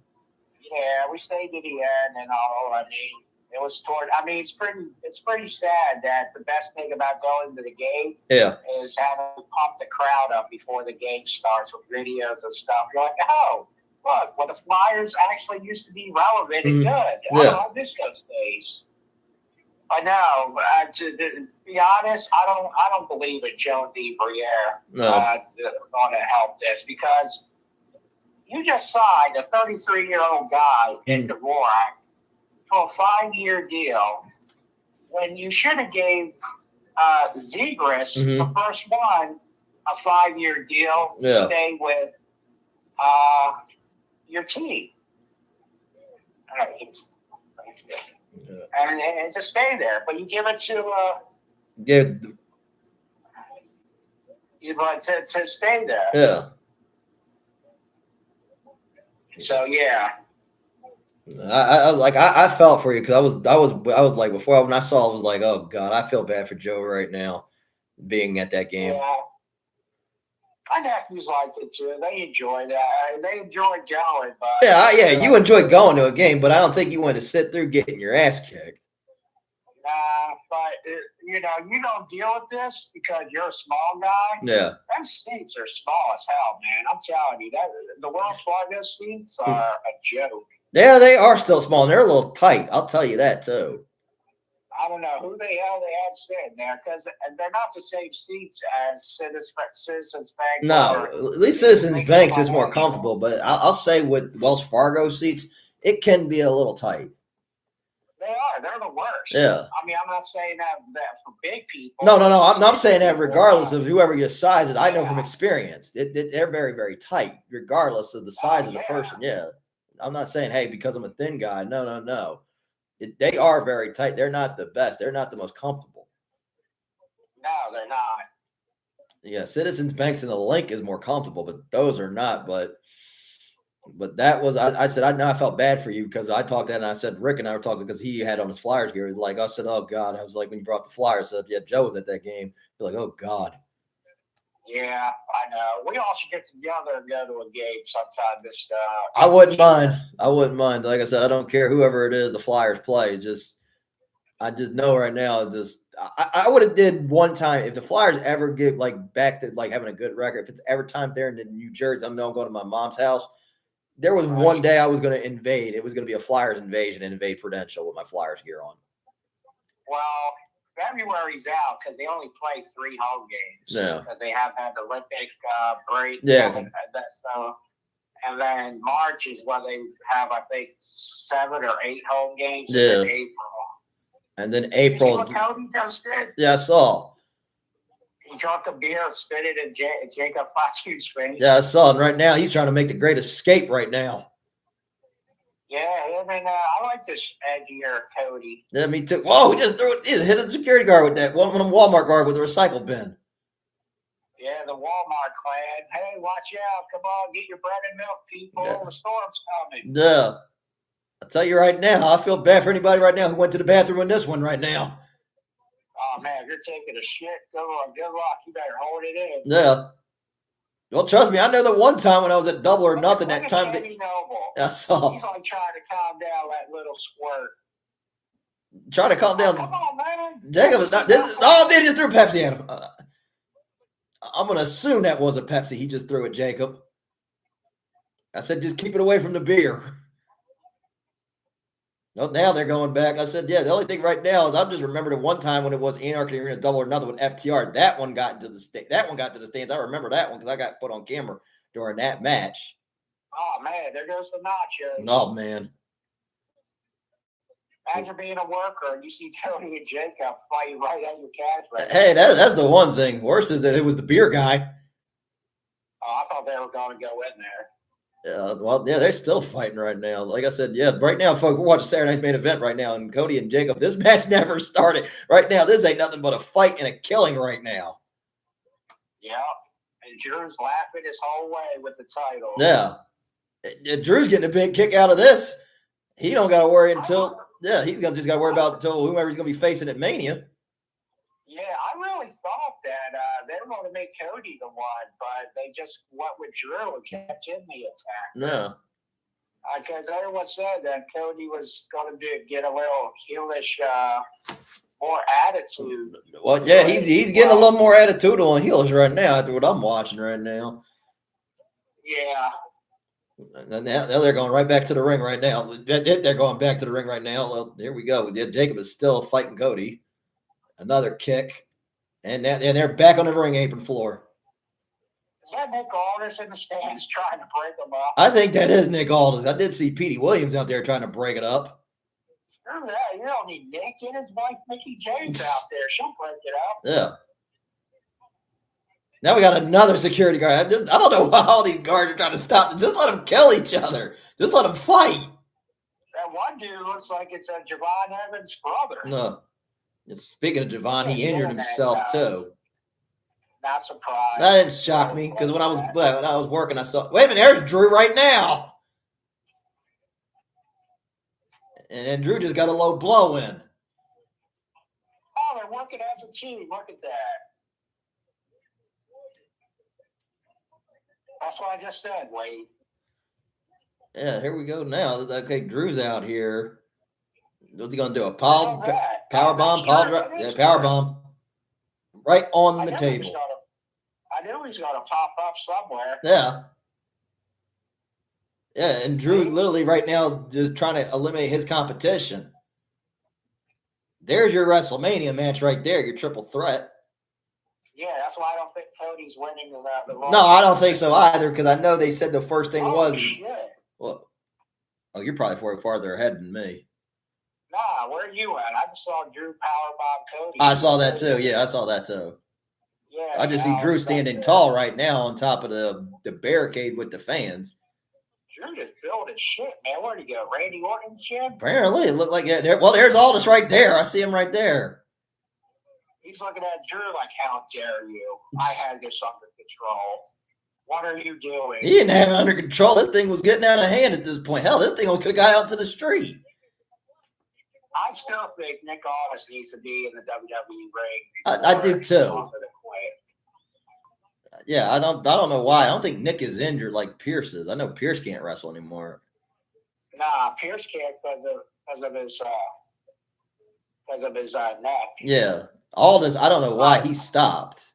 yeah, we stayed to the end and all. I mean, it was toward. I mean, it's pretty sad that the best thing about going to the games is having to pump the crowd up before the game starts with videos and stuff. You're like, oh, look, well, the Flyers actually used to be relevant and good. Yeah. I miss those days. I know. To be honest, I don't believe in Joe DeBriere going to help this because you just signed a 33-year-old guy in Dvorak to a 5-year deal when you should have gave Zegras, the first one, a 5-year deal to stay with your team. And to stay there. But you give it to to stay there. Yeah. So yeah. I was like, I felt for you because I was like, before when I saw it, I was like, oh God, I feel bad for Joe right now being at that game. Yeah. My nephews liked it too. They enjoyed that. They enjoyed going. But yeah, you enjoyed going to a game, but I don't think you wanted to sit through getting your ass kicked. Nah, but you don't deal with this because you're a small guy. Yeah. Them seats are small as hell, man. I'm telling you, that the Wells Fargo seats are a joke. Yeah, they are still small, and they're a little tight. I'll tell you that too. I don't know who the hell they had sitting there because they're not the same seats as Citizens Bank. No, at least Citizens Bank is more comfortable, but I'll say with Wells Fargo seats, it can be a little tight. They are. They're the worst. Yeah. I mean, I'm not saying that for big people. No. I'm saying that regardless of whoever your size is. I know from experience, they're very, very tight, regardless of the size of the person. Yeah. I'm not saying, hey, because I'm a thin guy. No. They are very tight. They're not the best. They're not the most comfortable. No, they're not. Yeah, Citizens Banks and the Link is more comfortable, but those are not. But that was, I said, I felt bad for you because I talked to him and I said, Rick and I were talking because he had on his Flyers gear. Like, I said, oh God. I was like, when you brought the Flyers up, yeah, Joe was at that game. You're like, oh God. Yeah, I know. We all should get together and go to a game sometime this I wouldn't mind. Like I said, I don't care whoever it is the Flyers play. I just know right now, I would have did one time if the Flyers ever get like back to like having a good record. If it's ever time there in New Jersey, I'm going to my mom's house. There was one day I was going to invade. It was going to be a Flyers invasion and invade Prudential with my Flyers gear on. Well, February's out because they only play 3 home games. Yeah. Because they have had the Olympic break. Yeah. And then March is when they have, I think, 7 or 8 home games. Yeah. And April. And then April. You see what Cody just did? Yeah, I saw. He drank a beer and spit it in Jacob Foscu's face. Yeah, I saw. And right now, he's trying to make the great escape right now. Yeah, I mean, I like this edgier Cody. Yeah, me too. Whoa, he just threw it. He hit a security guard with that. One Walmart guard with a recycle bin. Yeah, the Walmart clan. Hey, watch out. Come on, get your bread and milk, people. Yeah. The storm's coming. Yeah. I'll tell you right now, I feel bad for anybody right now who went to the bathroom in this one right now. Oh, man, if you're taking a shit, good luck. You better hold it in. Yeah. Well, trust me, I know that one time when I was at Double or Nothing, that time I saw. He's like trying to calm down that little squirt. Trying to calm down. Come on, man. Jacob is not. They just threw Pepsi at him. I'm going to assume that wasn't Pepsi. He just threw it, Jacob. I said, just keep it away from the beer. No, now they're going back. I said, yeah, the only thing right now is I just remembered at one time when it was Anarchy Arena Double or Nothing with FTR. That one got into the stands. I remember that one because I got put on camera during that match. Oh, man, there goes the nachos. Oh, man. Imagine being a worker and you see Tony and Jacob fighting right at your cash register. Hey, that's the one thing. Worse is that it was the beer guy. Oh, I thought they were going to go in there. They're still fighting right now. Like I said, right now, folks, we're watching Saturday Night's Main Event right now, and Cody and Jacob, this match never started. Right now, this ain't nothing but a fight and a killing right now. Yeah, and Drew's laughing his whole way with the title. Yeah. Drew's getting a big kick out of this. He don't got to worry until, he's just got to worry about until whoever he's going to be facing at Mania. Yeah, I really thought that able to make Cody the one, but they just went with Drew and kept in the attack. No. Because everyone said that Cody was going to get a little heelish, more attitude. Well, yeah, he's getting a little more attitude on heels right now after what I'm watching right now. Yeah. And now they're going right back to the ring right now. They're going back to the ring right now. Well, here we go. Jacob is still fighting Cody. Another kick. And they're back on the ring apron floor. Is that Nick Aldis in the stands trying to break them up? I think that is Nick Aldis. I did see Petey Williams out there trying to break it up. Screw that. You don't need Nick. Get his wife, Mickey James, out there. She'll break it up. Yeah. Now we got another security guard. I don't know why all these guards are trying to stop them. Just let them kill each other. Just let them fight. That one dude looks like it's a Javon Evans' brother. No. Speaking of Javon, he injured himself too. Not surprised. That didn't shock me because when I was working, I saw. Wait a minute, there's Drew right now, and then Drew just got a low blow in. Oh, they're working as a team. Look at that. That's what I just said, Wade. Yeah, here we go now. Okay, Drew's out here. What's he gonna do? A power bomb? Yeah, power bomb. Right on the table. I knew he's going to pop up somewhere. Yeah. Yeah, and Drew literally right now just trying to eliminate his competition. There's your WrestleMania match right there, your triple threat. Yeah, that's why I don't think Cody's winning the No, I don't think so either because I know they said the first thing was. Shit. Well, you're probably farther ahead than me. Nah, where are you at? I just saw Drew powerbomb Cody. I saw that too. Yeah, I saw that too. Yeah, I just see Drew standing tall right now on top of the barricade with the fans. Drew just built his shit, man. Where'd he go? Randy Orton's gym? Apparently, it looked like it. Well, there's Aldis right there. I see him right there. He's looking at Drew like, how dare you? I had this under control. What are you doing? He didn't have it under control. This thing was getting out of hand at this point. Hell, this thing could have got out to the street. I still think Nick Aldis needs to be in the WWE ring. I do too. Yeah, I don't know why. I don't think Nick is injured like Pierce is. I know Pierce can't wrestle anymore. Nah, Pierce can't because of his neck. Yeah, Aldis. I don't know why he stopped.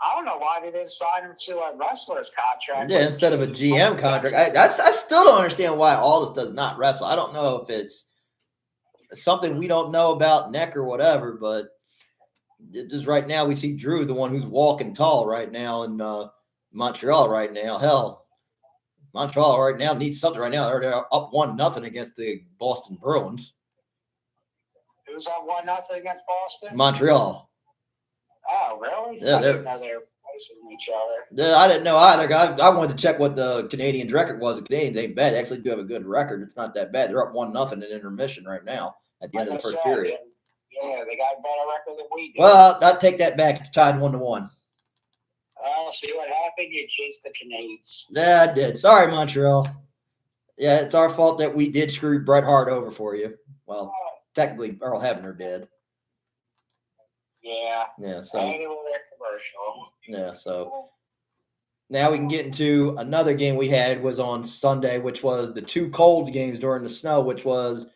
I don't know why they didn't sign him to a wrestler's contract. Yeah, instead of a GM contract. I still don't understand why Aldis does not wrestle. I don't know if it's something we don't know about neck or whatever, but just right now we see Drew, the one who's walking tall right now in Montreal right now. Hell, Montreal right now needs something right now. They're up 1-0 against the Boston Bruins. Who's up 1-0 against Boston? Montreal. Oh, really? Yeah, I didn't know they were facing each other. Yeah, I didn't know either. I wanted to check what the Canadians' record was. The Canadians ain't bad. They actually do have a good record. It's not that bad. They're up 1-0 in intermission right now at the end of the first period. Yeah, they got a better record than we do. Well, I'll take that back. It's tied 1-1. Well, see what happened? You chased the Canadians. Yeah, I did. Sorry, Montreal. Yeah, it's our fault that we did screw Bret Hart over for you. Well, technically, Earl Hebner did. Yeah. Yeah, so. Commercial. Yeah, so. Now we can get into another game we had was on Sunday, which was the two cold games during the snow, which was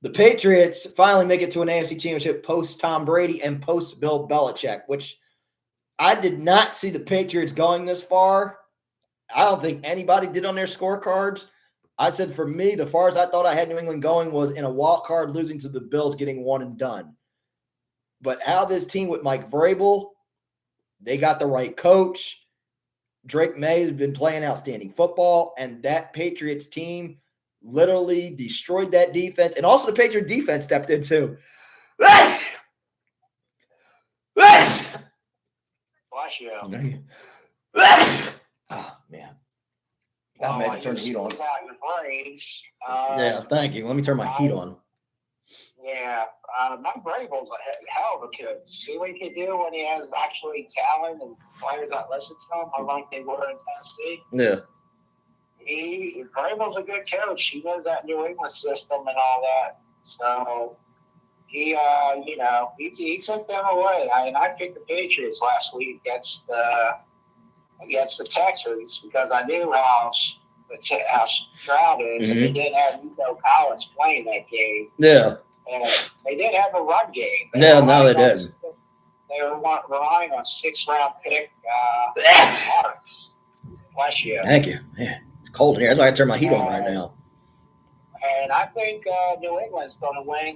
the Patriots finally make it to an AFC Championship post Tom Brady and post Bill Belichick, which I did not see the Patriots going this far. I don't think anybody did on their scorecards. I said for me, the far as I thought I had New England going was in a wild card losing to the Bills, getting one and done. But how this team with Mike Vrabel, they got the right coach. Drake May has been playing outstanding football, and that Patriots team literally destroyed that defense. And also the Patriot defense stepped in too. Bless you. Oh, man. I meant to turn the heat on. Yeah, thank you. Let me turn my heat on. Yeah, Mike Vrabel's a hell of a coach. See what he can do when he has actually talent and players that listen to him, unlike they were in Tennessee. Yeah. Vrabel's a good coach. He knows that New England system and all that. So he took them away. I picked the Patriots last week against the Texans because I knew how Stroud is, and they did have Nico Collins playing that game. Yeah. And they did have a run game. They didn't. They were relying on 6th-round pick Marks. Bless you. Thank you. Man, it's cold in here. That's why I turn my heat on right now. And I think New England's going to win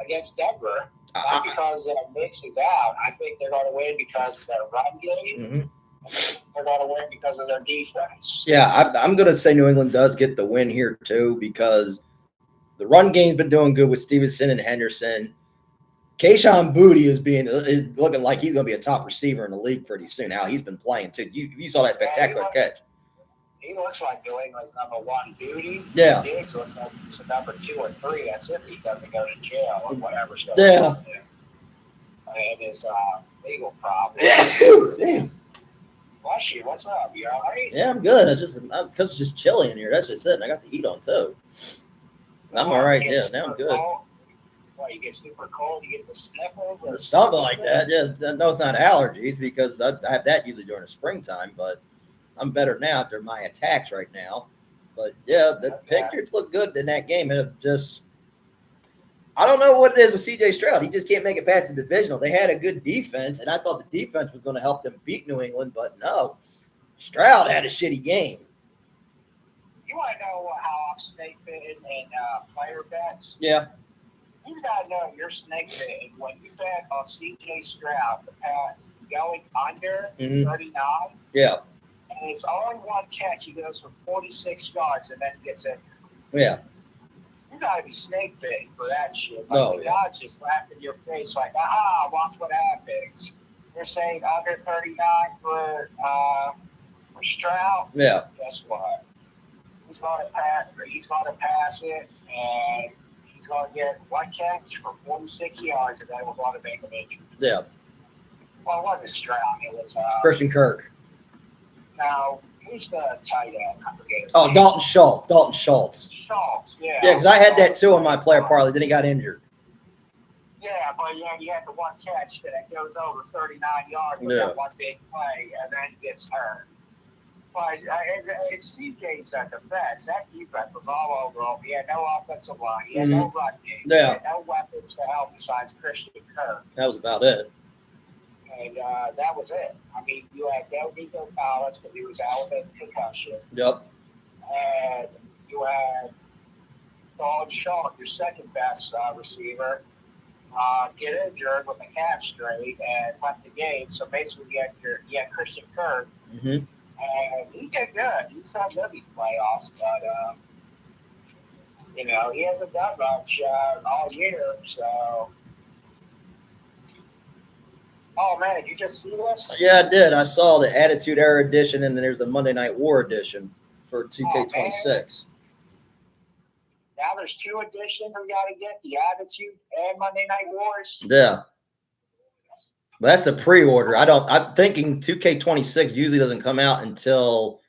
against Denver. Not because Mitch is out. I think they're going to win because of their run game. They're going to win because of their defense. Yeah, I'm going to say New England does get the win here too because the run game's been doing good with Stevenson and Henderson. Kayshon Boutte is looking like he's going to be a top receiver in the league pretty soon. How he's been playing too. You saw that spectacular catch. He looks like New England's number 1 Boutte. Yeah. Diggs looks like he's a number 2 or 3. That's if he doesn't go to jail or whatever. Yeah. And his legal problem. Damn. Bless you. What's up? You all right? Yeah, I'm good. Because it's just chilly in here. That's just it. And I got the heat on too. I'm all right. Yeah, now I'm good. Cold. What, you get super cold? You get the sniffles? Something like that. Yeah, no, it's not allergies because I have that usually during the springtime, but I'm better now after my attacks right now. But yeah, the Patriots look good in that game. And I don't know what it is with CJ Stroud. He just can't make it past the divisional. They had a good defense, and I thought the defense was going to help them beat New England, but no. Stroud had a shitty game. You want to know how I'm snake bitten in player bets? Yeah. You got to know you're snake bitten when you bet on CJ Stroud going under 39. Yeah. And it's only one catch. He goes for 46 yards and then gets it. Yeah. You got to be snake bitten for that shit. The God's just laughing in your face like, watch what happens. They're saying under 39 for Stroud. Yeah. Guess what? He's going to pass it, and he's going to get one catch for 46 yards, and then we're going to make him injured. Yeah. Well, it wasn't Stroud. It was Christian Kirk. Now, who's the tight end? I forget his name. Dalton Schultz. Schultz, yeah. Yeah, because I had that too on my player parlay. Then he got injured. Yeah, but you had the one catch that goes over 39 yards with that one big play, and then gets hurt. But it's CJ's defense. That defense was all over him. He had no offensive line. He had no run game. He had no weapons to help besides Christian Kirk. That was about it. And that was it. I mean, you had no Nico Collins, but he was out with a concussion. Yep. And you had Dalton Schultz, your second best receiver, get injured with a calf strain and left the game. So basically, you had Christian Kirk. Mm-hmm. And he did good. He's not going to be playoffs, but, he hasn't done much all year. So, oh, man, did you just see this? Yeah, I did. I saw the Attitude Era edition, and then there's the Monday Night War edition for 2K26. Now there's 2 editions we got to get, the Attitude and Monday Night Wars. Yeah. But that's the pre-order. I'm thinking 2K26 usually doesn't come out until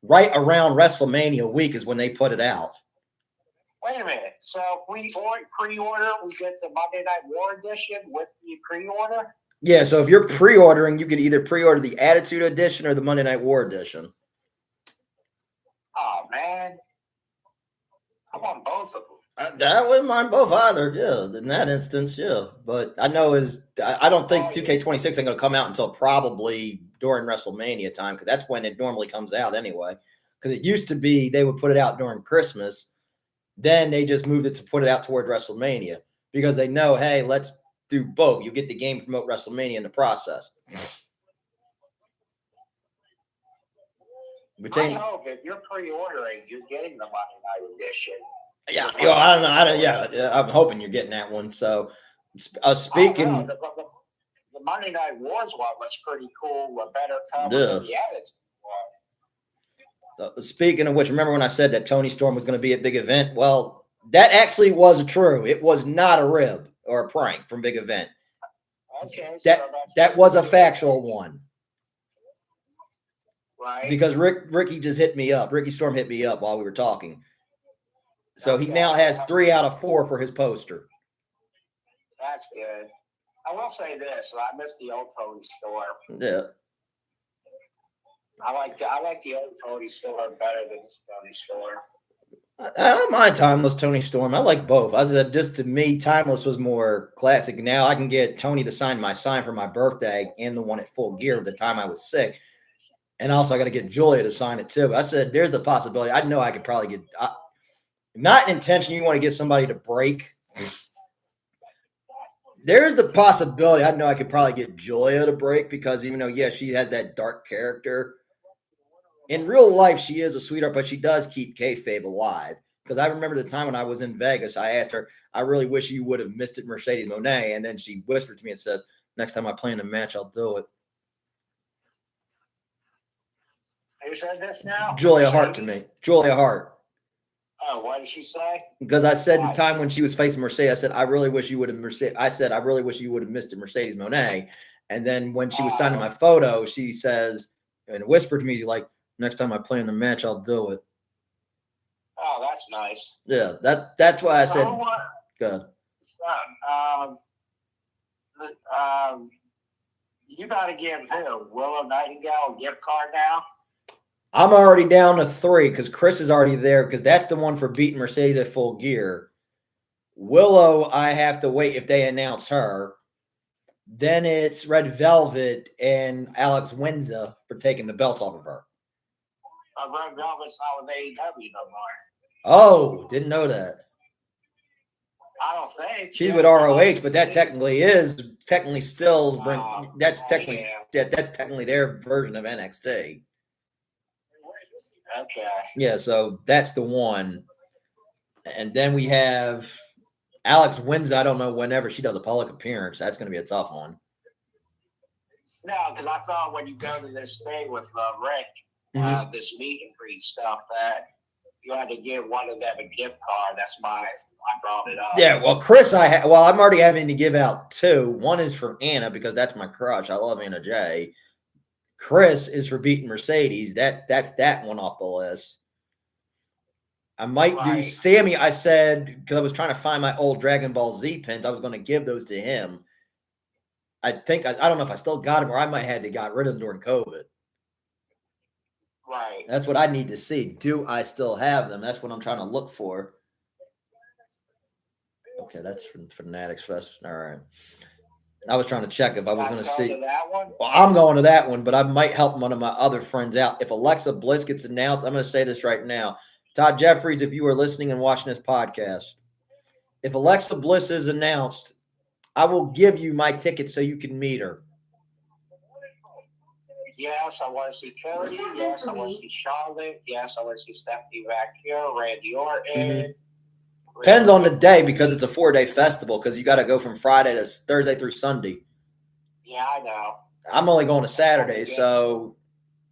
right around WrestleMania week is when they put it out. Wait a minute. So if we pre-order, we get the Monday Night War edition with the pre-order? Yeah, so if you're pre-ordering, you could either pre-order the Attitude edition or the Monday Night War edition. Oh, man. I want both of them. I wouldn't mind both either, yeah, in that instance, yeah. But I know I don't think 2K26 ain't going to come out until probably during WrestleMania time because that's when it normally comes out anyway. Because it used to be they would put it out during Christmas. Then they just moved it to put it out toward WrestleMania because they know, hey, let's do both. You get the game, promote WrestleMania in the process. I hope if you're pre-ordering, you're getting the Monday Night edition. Yeah, I don't know. I'm hoping you're getting that one. So, speaking, the Monday Night Wars one was pretty cool. A better cover than the Attitude one. Speaking of which, remember when I said that Tony Storm was going to be at Big Event? Well, that actually was true. It was not a rib or a prank from Big Event. Okay, that was a factual one. Right. Because Ricky just hit me up. Ricky Storm hit me up while we were talking. So he now has 3 out of 4 for his poster. That's good. I will say this: I miss the old Tony store. Yeah. I like the old Tony store better than this Tony store. I don't mind Timeless Tony Storm. I like both. I said just to me, Timeless was more classic. Now I can get Tony to sign my sign for my birthday and the one at Full Gear at the time I was sick. And also I got to get Julia to sign it too. I said there's the possibility. I know I could probably get not intention. You want to get somebody to break. There's the possibility. I know I could probably get Julia to break because even though, yeah, she has that dark character. In real life, she is a sweetheart, but she does keep kayfabe alive. Because I remember the time when I was in Vegas, I asked her, I really wish you would have missed it, Mercedes Moné. And then she whispered to me and says, next time I play in a match, I'll do it. Who said this now? Julia Hart to me. Julia Hart. Oh, what did she say? Because I said the time when she was facing Mercedes, I said, I really wish you would have missed it, Mercedes Moné. And then when she was signing my photo, she says, and whispered to me, like, next time I play in a match, I'll do it. Oh, that's nice. Yeah, that's why I said, good. You got to give who? Willow Nightingale a gift card now? I'm already down to 3 because Chris is already there because that's the one for beating Mercedes at Full Gear. Willow, I have to wait if they announce her. Then it's Red Velvet and Alex Windsor for taking the belts off of her. Red Velvet's not with AEW no more. Oh, didn't know that. I don't think she's with ROH, but that technically still that's technically their version of NXT. Okay. Yeah, so that's the one. And then we have Alex Windsor. I don't know whenever she does a public appearance. That's going to be a tough one. No, because I thought when you go to this thing with Rick, this meet and greet stuff, that you had to give one of them a gift card. That's why I brought it up. Yeah, well, Chris, I'm already having to give out 2. One is for Anna because that's my crush. I love Anna Jay. Chris is for beating Mercedes. That's that one off the list. I might do Sammy. I said because I was trying to find my old Dragon Ball Z pins. I was going to give those to him. I think I don't know if I still got them or I might have to got rid of them during COVID. Right. That's what I need to see. Do I still have them? That's what I'm trying to look for. Okay, that's from Fanatics Fest. All right. I was trying to check if I was going to see. That one? Well, I'm going to that one, but I might help one of my other friends out. If Alexa Bliss gets announced, I'm going to say this right now. Todd Jeffries, if you are listening and watching this podcast, if Alexa Bliss is announced, I will give you my ticket so you can meet her. Yes, I want to see Cody. Yes, I want to see Charlotte. Yes, I want to see Stephanie Vacchio, Randy Orton. Depends on the day because it's a 4-day festival because you got to go from Friday to Thursday through Sunday. Yeah, I know. I'm only going to Saturday. So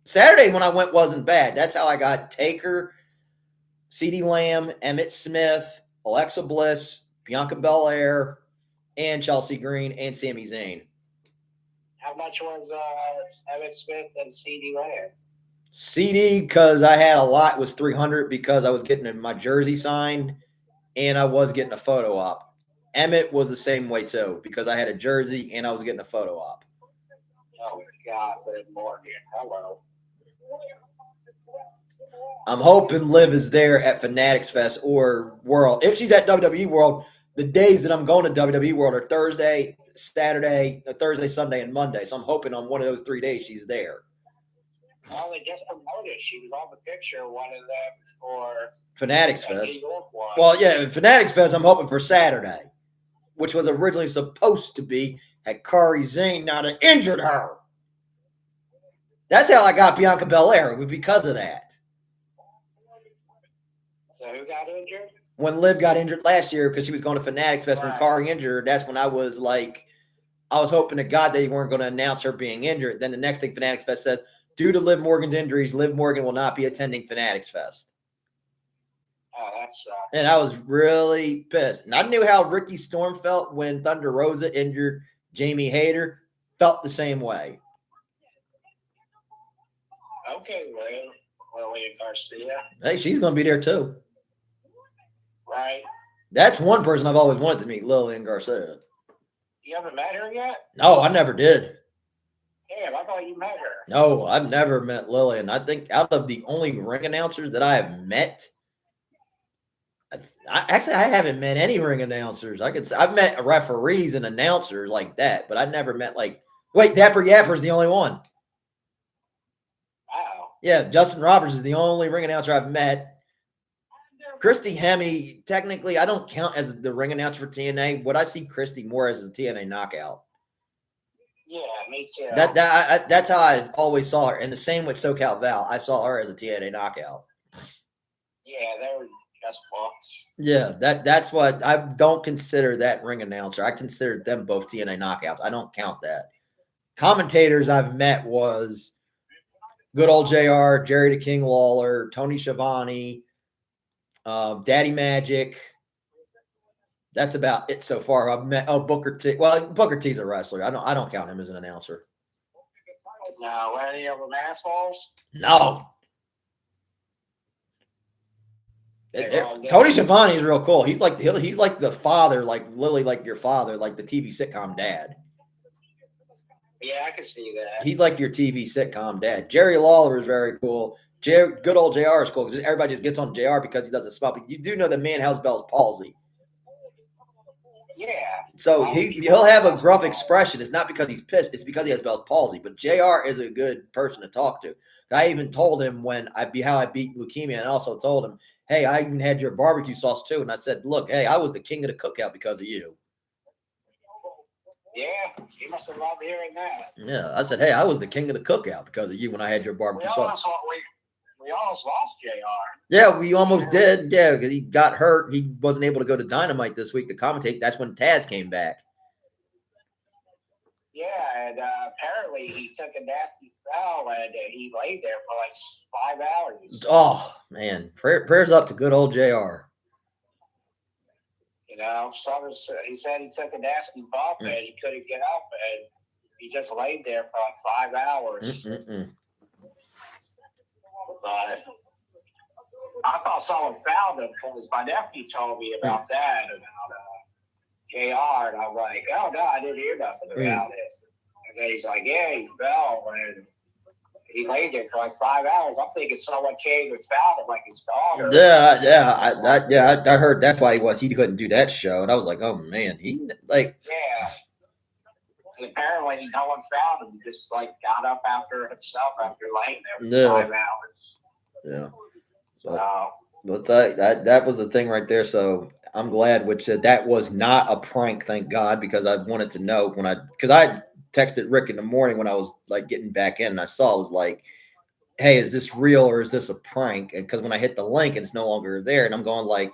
Saturday when I went wasn't bad. That's how I got Taker, CeeDee Lamb, Emmett Smith, Alexa Bliss, Bianca Belair, and Chelsea Green and Sami Zayn. How much was Emmett Smith and CeeDee Lamb? CeeDee, because I had a lot, was $300 because I was getting my jersey signed and I was getting a photo op. Emmett was the same way too because I had a jersey and I was getting a photo op. Oh my God, Morgan, hello. I'm hoping Liv is there at Fanatics Fest or World. If she's at WWE World, the days that I'm going to WWE World are Thursday, Saturday, Thursday, Sunday, and Monday. So I'm hoping on one of those 3 days she's there. Well, they just promoted. She was on the picture of one of them for Fanatics Fest. Well, yeah, Fanatics Fest, I'm hoping for Saturday, which was originally supposed to be had Kairi Sane not injured her. That's how I got Bianca Belair. It was because of that. So who got injured? When Liv got injured last year because she was going to Fanatics Fest when Kairi injured her, that's when I was like, I was hoping to God they weren't going to announce her being injured. Then the next thing Fanatics Fest says, due to Liv Morgan's injuries, Liv Morgan will not be attending Fanatics Fest. Oh, that sucks. And I was really pissed. And I knew how Ricky Storm felt when Thunder Rosa injured Jamie Hayter. Felt the same way. Okay, Lillian Garcia. Hey, she's going to be there too. Right. That's one person I've always wanted to meet, Lillian Garcia. You haven't met her yet? No, I never did. Damn, I thought you met her. No, I've never met Lillian. I think out of the only ring announcers that I have met, I haven't met any ring announcers. I've met referees and announcers like that, but I never met Dapper Yapper's the only one. Wow. Yeah, Justin Roberts is the only ring announcer I've met. Christy Hemme, technically, I don't count as the ring announcer for TNA. What I see Christy more as a TNA knockout. Yeah, me too. That's how I always saw her. And the same with SoCal Val. I saw her as a TNA knockout. Yeah, they were just books. Yeah, that's what I don't consider that ring announcer. I consider them both TNA knockouts. I don't count that. Commentators I've met was good old JR, Jerry the King Lawler, Tony Schiavone, Daddy Magic. That's about it so far. I've met Booker T. Well, Booker T's a wrestler. I don't count him as an announcer. No, any of them assholes? No. Tony Schiavone is real cool. He's like the father, like literally like your father, like the TV sitcom dad. Yeah, I can see that. He's like your TV sitcom dad. Jerry Lawler is very cool. Good old JR is cool because everybody just gets on JR because he doesn't smell. But you do know the man has Bell's palsy. Yeah. So he'll have a gruff expression. It's not because he's pissed. It's because he has Bell's palsy. But JR is a good person to talk to. I even told him how I beat leukemia, and also told him, hey, I even had your barbecue sauce too. And I said, look, hey, I was the king of the cookout because of you. Yeah, he must have loved hearing that. Yeah, I said, hey, I was the king of the cookout because of you when I had your barbecue sauce. We almost lost JR. Yeah, we almost did. Yeah, because he got hurt. He wasn't able to go to Dynamite this week to commentate. That's when Taz came back. Yeah, and apparently he took a nasty foul and he laid there for like 5 hours. Oh, man. Prayers up to good old JR. You know, he said he took a nasty bump and he couldn't get up and he just laid there for like 5 hours. But I thought someone found him because my nephew told me about that, about JR, and I'm like, oh no, I didn't hear nothing about this. And then he's like, yeah, he fell and he laid there for like 5 hours. I'm thinking someone came and found him, like his daughter. I heard that's why he couldn't do that show, and I was like, oh man, yeah. And apparently, no one found him. He just got up after himself after laying there for 5 hours. Yeah. But that was the thing right there. So I'm glad, which said that was not a prank, thank God, because I wanted to know because I texted Rick in the morning when I was getting back in, and I saw it was like, hey, is this real or is this a prank? And because when I hit the link, it's no longer there, and I'm going like,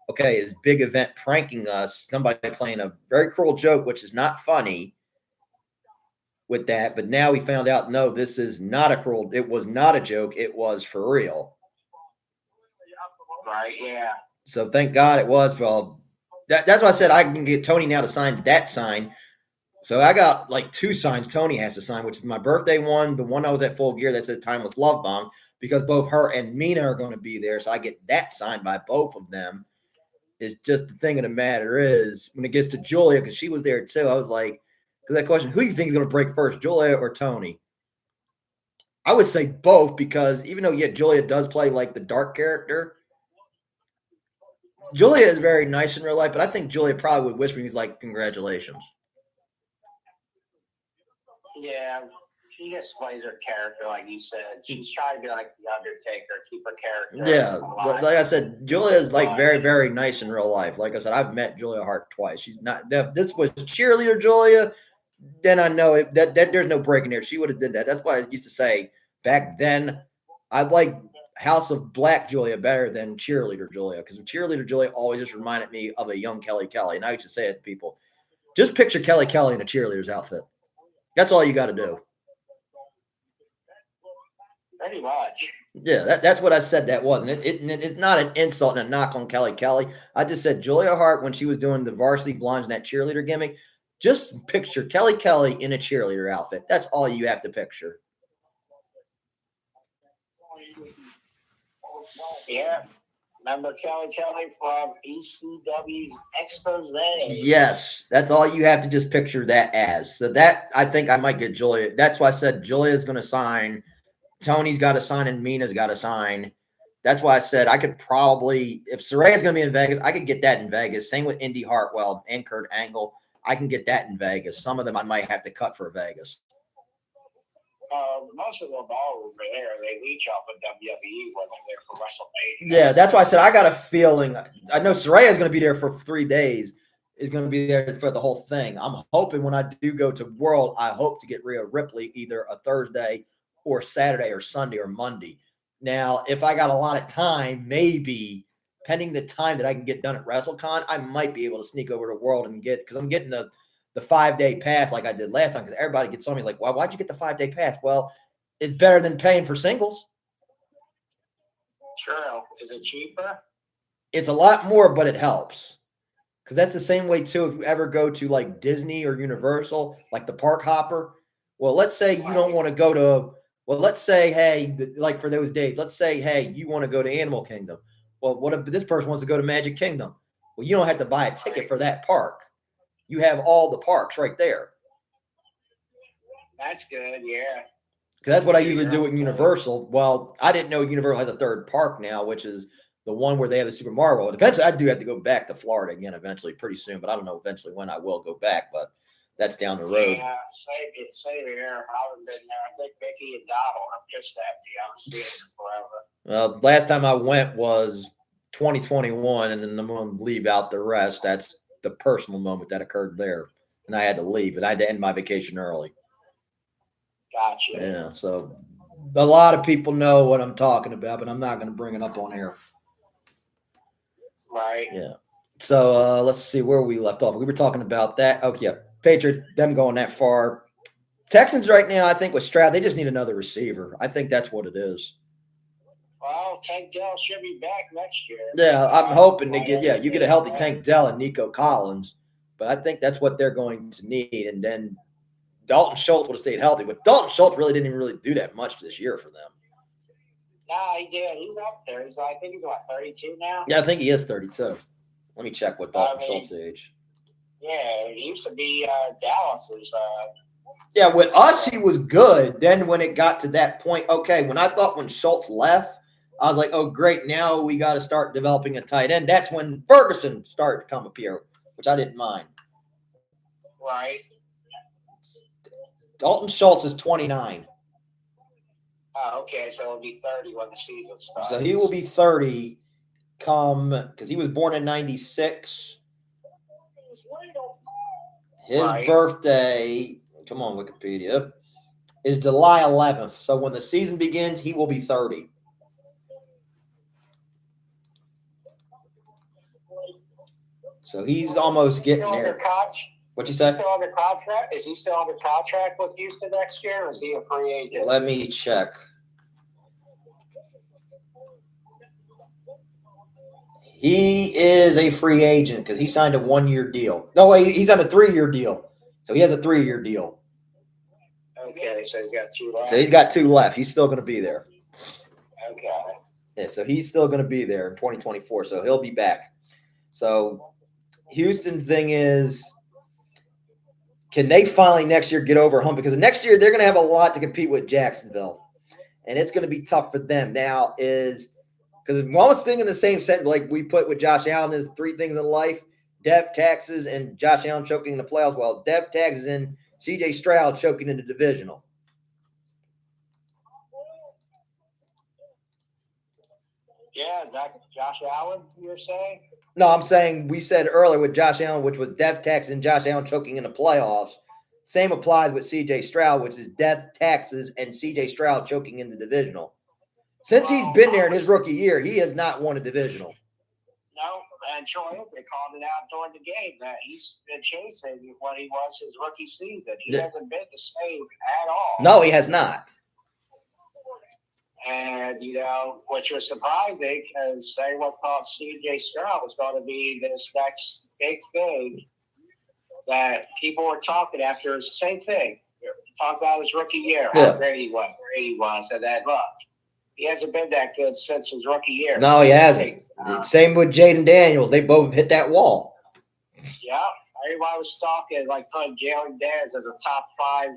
okay, is Big Event pranking us? Somebody playing a very cruel joke, which is not funny. With that, but now we found out, no, this is not it was not a joke, it was for real. Right, yeah. So thank God it was. Well, that's why I said I can get Tony now to sign that sign. So I got 2 signs Tony has to sign, which is my birthday one, the one I was at Full Gear that says Timeless Love Bomb, because both her and Mina are going to be there. So I get that signed by both of them. It's just the thing of the matter is when it gets to Julia, because she was there too, I was like, because that question, who do you think is going to break first, Julia or Tony? I would say both, because even though, Julia does play the dark character, Julia is very nice in real life, but I think Julia probably would whisper, he's like, congratulations. Yeah, she just plays her character, like you said. She's trying to be like the Undertaker, keep her character. Yeah, like I said, Julia is very, very nice in real life. Like I said, I've met Julia Hart twice. She's not. This was cheerleader Julia. Then I know that there's no breaking there. She would have did that. That's why I used to say back then, I like House of Black Julia better than cheerleader Julia, because cheerleader Julia always just reminded me of a young Kelly Kelly. And I used to say it to people, just picture Kelly Kelly in a cheerleader's outfit. That's all you got to do. Pretty much. Yeah, that's what I said that was. And it's not an insult and a knock on Kelly Kelly. I just said Julia Hart, when she was doing the Varsity Blondes and that cheerleader gimmick, just picture Kelly Kelly in a cheerleader outfit. That's all you have to picture. Yeah. Remember Kelly from ECW's Expose? Yes, that's all you have to just picture that as. So that I think I might get Julia. That's why I said Julia's going to sign. Tony's got to sign and Mina's got to sign. That's why I said I could probably, if Saraya's going to be in Vegas, I could get that in Vegas. Same with Indy Hartwell and Kurt Angle. I can get that in Vegas. Some of them I might have to cut for Vegas. Most of them all over there. They reach out with WWE when they're there for WrestleMania. Yeah, that's why I said I got a feeling. I know Saraya's going to be there for 3 days. Is going to be there for the whole thing. I'm hoping when I do go to World, I hope to get Rhea Ripley either a Thursday or Saturday or Sunday or Monday. Now, if I got a lot of time, maybe pending the time that I can get done at WrestleCon, I might be able to sneak over to World and get, because I'm getting the 5-day pass like I did last time, because everybody gets on me like, why'd you get the 5-day pass? Well, it's better than paying for singles. True. Is it cheaper? It's a lot more, but it helps. Because that's the same way, too, if you ever go to, like, Disney or Universal, like the park hopper. Well, let's say you don't want to go to – well, let's say, hey, like for those days, let's say, hey, you want to go to Animal Kingdom. Well, what if this person wants to go to Magic Kingdom? Well, you don't have to buy a ticket for that park. You have all the parks right there. That's good, yeah. Because that's what I usually do with Universal. Well, I didn't know Universal has a third park now, which is the one where they have the Super Mario World. Eventually, I do have to go back to Florida again eventually, pretty soon. But I don't know eventually when I will go back, but that's down the road. Yeah, same here. I haven't been there. I think Mickey and Donald are pissed at me. I haven't seen them forever. Well, last time I went was 2021, and then I'm going to leave out the rest. That's the personal moment that occurred there. And I had to leave, and I had to end my vacation early. Gotcha. Yeah, so a lot of people know what I'm talking about, but I'm not going to bring it up on air. Right. Yeah. So let's see where we left off. We were talking about that. Oh, yeah. Patriots, them going that far. Texans right now, I think with Stroud, they just need another receiver. I think that's what it is. Well, Tank Dell should be back next year. Yeah, I'm hoping they get, you get a healthy Tank Dell and Nico Collins, but I think that's what they're going to need. And then Dalton Schultz would have stayed healthy, but Dalton Schultz really didn't even really do that much this year for them. No, he did. He's up there. I think he's, 32 now? Yeah, I think he is 32. Let me check what Dalton Schultz's age. Yeah, he used to be Dallas's. Yeah, with us, he was good. Then when it got to that point, okay, when Schultz left, I was like, oh, great, now we got to start developing a tight end. That's when Ferguson started to come up here, which I didn't mind. Right. Dalton Schultz is 29. Oh, okay, so it'll be 30 when the season starts. So he will be 30 because he was born in 96. His birthday, come on, Wikipedia, is July 11th. So when the season begins, he will be 30. So he's almost getting there. What you say? Still under contract? Is he still under contract with Houston next year, or is he a free agent? Let me check. He is a free agent because he signed a 1-year deal. No, wait, he's on a 3-year deal. So he has a 3-year deal. Okay, so he's got 2 left. So he's got 2 left. He's still going to be there. Okay. Yeah, so he's still going to be there in 2024. So he'll be back. So Houston thing is, can they finally next year get over a hump? Because next year they're going to have a lot to compete with Jacksonville. And it's going to be tough for them. Now is – because I'm almost thinking the same sentence like we put with Josh Allen is 3 things in life: dev, taxes, and Josh Allen choking in the playoffs. Well, dev, taxes, and C.J. Stroud choking in the divisional. Yeah, that Josh Allen, you're saying? No, I'm saying we said earlier with Josh Allen, which was dev, taxes, and Josh Allen choking in the playoffs. Same applies with C.J. Stroud, which is dev, taxes, and C.J. Stroud choking in the divisional. Since he's been there in his rookie year, he has not won a divisional. No, and Troy, they called it out during the game that he's been chasing what he was his rookie season. He hasn't been the same at all. No, he has not. And, which was surprising because everyone thought C.J. Stroud was going to be this next big thing that people were talking after. It was the same thing. Talk about his rookie year, how great he was, and then look. He hasn't been that good since his rookie year. No, he hasn't. Same with Jaden Daniels. They both hit that wall. Yeah, everybody was talking like putting Jalen Daniels as a top five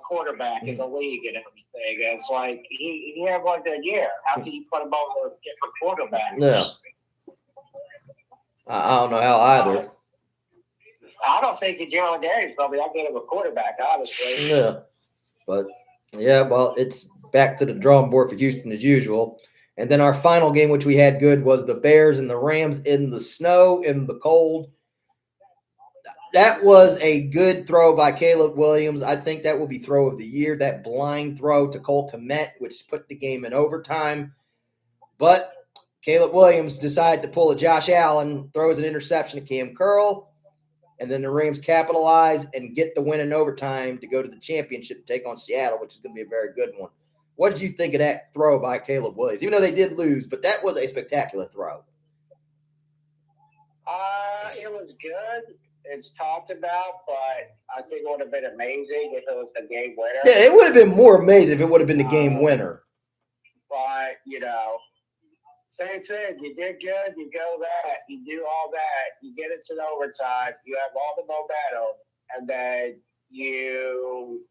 quarterback in the league and everything. And it's like he had one good year. How can you put him over different quarterbacks? Yeah. I don't know how either. I don't think that Jalen Daniels will be that good of a quarterback, honestly. Yeah. But, yeah, well, it's back to the drawing board for Houston as usual. And then our final game, which we had good, was the Bears and the Rams in the snow, in the cold. That was a good throw by Caleb Williams. I think that will be throw of the year, that blind throw to Cole Kmet, which put the game in overtime. But Caleb Williams decided to pull a Josh Allen, throws an interception to Cam Curl, and then the Rams capitalize and get the win in overtime to go to the championship to take on Seattle, which is going to be a very good one. What did you think of that throw by Caleb Williams? Even though they did lose, but that was a spectacular throw. It was good. It's talked about, but I think it would have been amazing if it was the game winner. Yeah, it would have been more amazing if it would have been the game winner. But, same thing. You did good. You go that. You do all that. You get into the overtime. You have all the momentum. And then you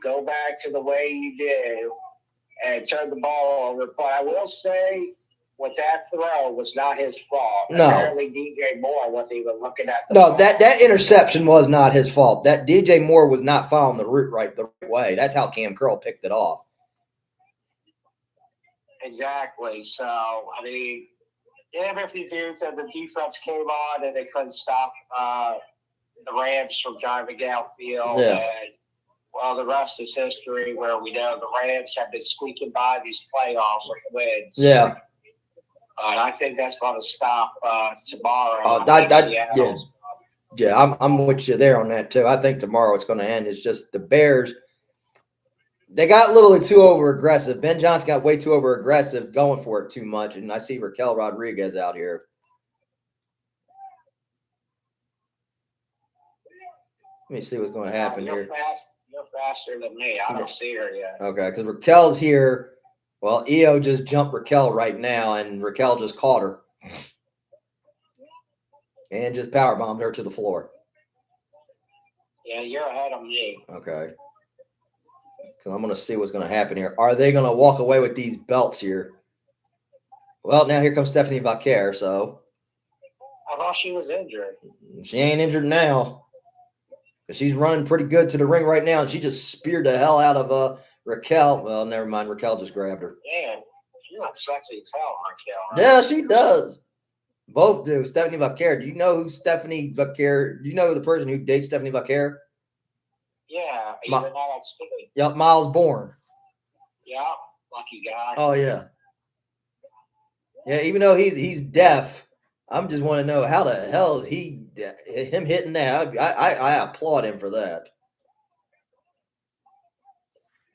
go back to the way you did and turn the ball over. But I will say, with that throw was not his fault. No. Apparently DJ Moore wasn't even looking at the ball. ball. That interception was not his fault. That DJ Moore was not following the route the right way. That's how Cam Curl picked it off. Exactly. So, I mean, even if you do that the defense came on and they couldn't stop the Rams from driving downfield. Yeah. And, well, the rest is history where we know the Rams have been squeaking by these playoffs with wins. Yeah. And I think that's going to stop tomorrow. Yeah, I'm with you there on that too. I think tomorrow it's going to end. It's just the Bears. They got a little too over-aggressive. Ben Johnson got way too over-aggressive, going for it too much. And I see Raquel Rodriguez out here. Let me see what's going to happen here. You're faster than me. I don't see her yet. Okay, because Raquel's here. Well, EO just jumped Raquel right now, and Raquel just caught her. And just powerbombed her to the floor. Yeah, you're ahead of me. Okay. Because I'm going to see what's going to happen here. Are they going to walk away with these belts here? Well, now here comes Stephanie Vaquer, so. I thought she was injured. She ain't injured now. She's running pretty good to the ring right now, and she just speared the hell out of Raquel. Well, never mind. Raquel just grabbed her. Yeah, she looks sexy as hell, Raquel. Right? Yeah, she does. Both do. Stephanie Vaquer. Do you know who Stephanie Vaquer? Do you know the person who dates Stephanie Vaquer? Yeah, even though that's skinny. Yep, Miles Bourne. Yeah, lucky guy. Oh yeah. Yeah, even though he's deaf, I'm just want to know how the hell him hitting that. I applaud him for that.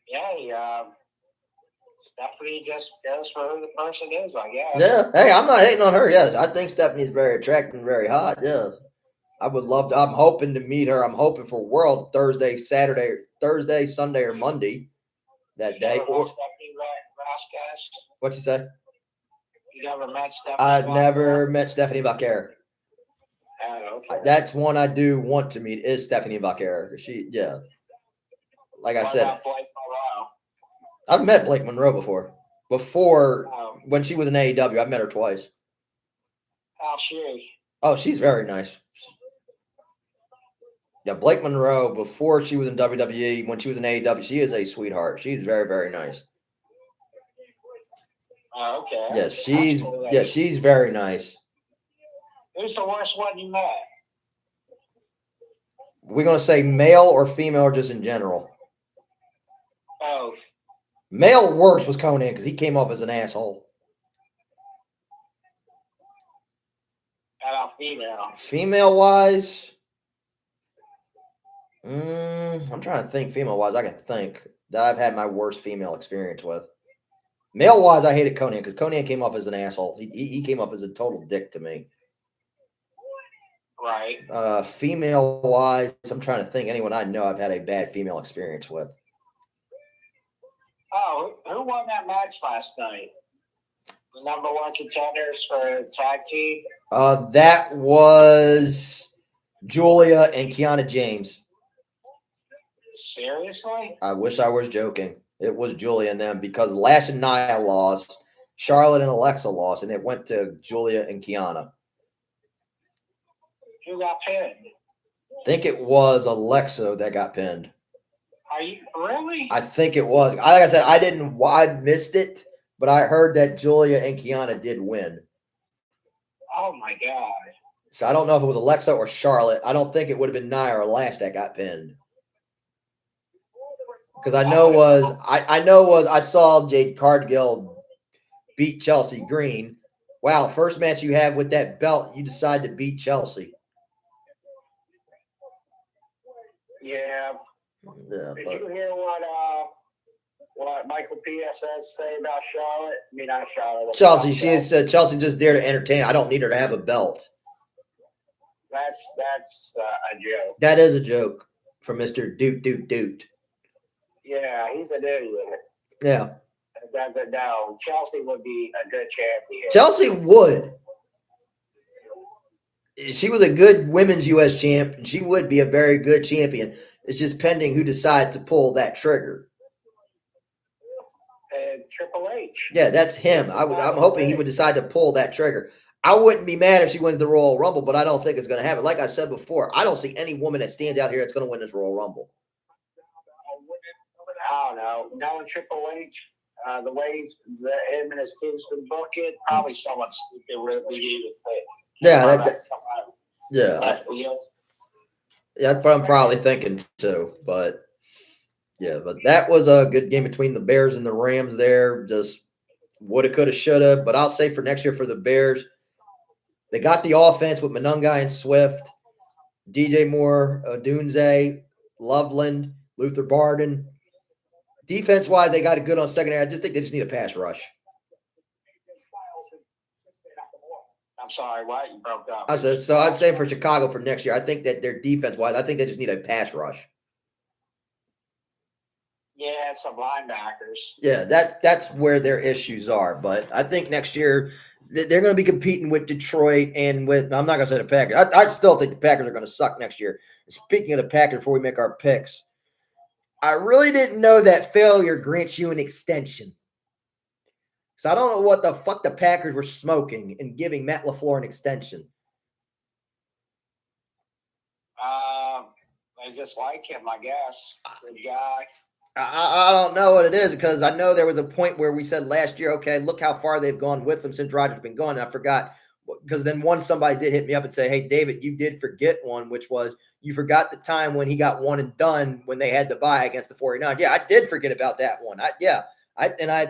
Yeah, Stephanie just goes for who the person is, I guess. Yeah, hey, I'm not hating on her. Yes, I think Stephanie's very attractive and very hot. Yeah, I would love to. I'm hoping to meet her. I'm hoping for World Thursday, Sunday, or Monday that day. Or Stephanie Vasquez. What you say? You never met Stephanie? I've never met Stephanie Vaquer. Okay. That's one I do want to meet is Stephanie Vaquer. Like I said, I've met Blake Monroe before. When she was in AEW, I've met her twice. How's she? Oh, she's very nice. Yeah, Blake Monroe, before she was in WWE, when she was in AEW, she is a sweetheart. She's very, very nice. Oh, okay. She's very nice. Who's the worst one you met? We're going to say male or female or just in general? Both. Male worst was Conan because he came off as an asshole. How about female? Female-wise, I'm trying to think female-wise. I can think that I've had my worst female experience with. Male-wise, I hated Conan because Conan came off as an asshole. He came off as a total dick to me. Right. Female-wise, I'm trying to think anyone I know I've had a bad female experience with. Oh, who won that match last night? The number one contenders for tag team? That was Julia and Kiana James. Seriously? I wish I was joking. It was Julia and them because Lash and Nia lost, Charlotte and Alexa lost, and it went to Julia and Kiana. Who got pinned? I think it was Alexa that got pinned. Are you really? I think it was. Like I said, I missed it, but I heard that Julia and Kiana did win. Oh my god! So I don't know if it was Alexa or Charlotte. I don't think it would have been Nia or Lash that got pinned. Because I saw Jade Cargill beat Chelsea Green. Wow, first match you have with that belt, you decide to beat Chelsea. Yeah. Did you hear what Michael P.S. has to say about Charlotte? I mean, not Charlotte. Chelsea. Chelsea's just there to entertain. I don't need her to have a belt. That's a joke. That is a joke from Mr. Doot. Yeah, he's an idiot. Yeah. No, Chelsea would be a good champion. Chelsea would. She was a good women's U.S. champ. She would be a very good champion. It's just pending who decides to pull that trigger. And Triple H. Yeah, that's him. I'm hoping he would decide to pull that trigger. I wouldn't be mad if she wins the Royal Rumble, but I don't think it's going to happen. Like I said before, I don't see any woman that stands out here that's going to win this Royal Rumble. I don't know. Knowing Triple H, the way him and his team's been booking, probably someone stupid would be even things. Yeah, that's what I'm probably thinking too. But that was a good game between the Bears and the Rams there. Just woulda, coulda, shoulda. But I'll say for next year for the Bears, they got the offense with Monungai and Swift, DJ Moore, Odunze, Loveland, Luther Barden. Defense-wise, they got it good on secondary. I just think they just need a pass rush. I'm sorry, what? You broke up. I'm saying for Chicago for next year, I think that their defense-wise, I think they just need a pass rush. Yeah, some linebackers. Yeah, that's where their issues are. But I think next year they're going to be competing with Detroit and with – I'm not going to say the Packers. I still think the Packers are going to suck next year. Speaking of the Packers, before we make our picks, I really didn't know that failure grants you an extension. So I don't know what the fuck the Packers were smoking in giving Matt LaFleur an extension. They just like him, I guess. Good guy. I don't know what it is because I know there was a point where we said last year, okay, look how far they've gone with him since Rodgers been gone. And I forgot because then somebody did hit me up and say, hey, David, you did forget one, which was you forgot the time when he got one and done when they had the bye against the 49ers. Yeah, I did forget about that one. I